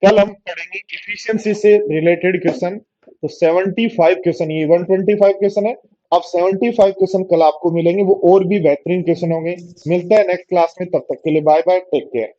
कल हम पढ़ेंगे इफिशियंसी से रिलेटेड क्वेश्चन। तो 75 क्वेश्चन, ये 125 क्वेश्चन है। अब 75 क्वेश्चन कल आपको मिलेंगे, वो और भी बेहतरीन क्वेश्चन होंगे। मिलता है नेक्स्ट क्लास में, तब तक के लिए बाय बाय, टेक केयर।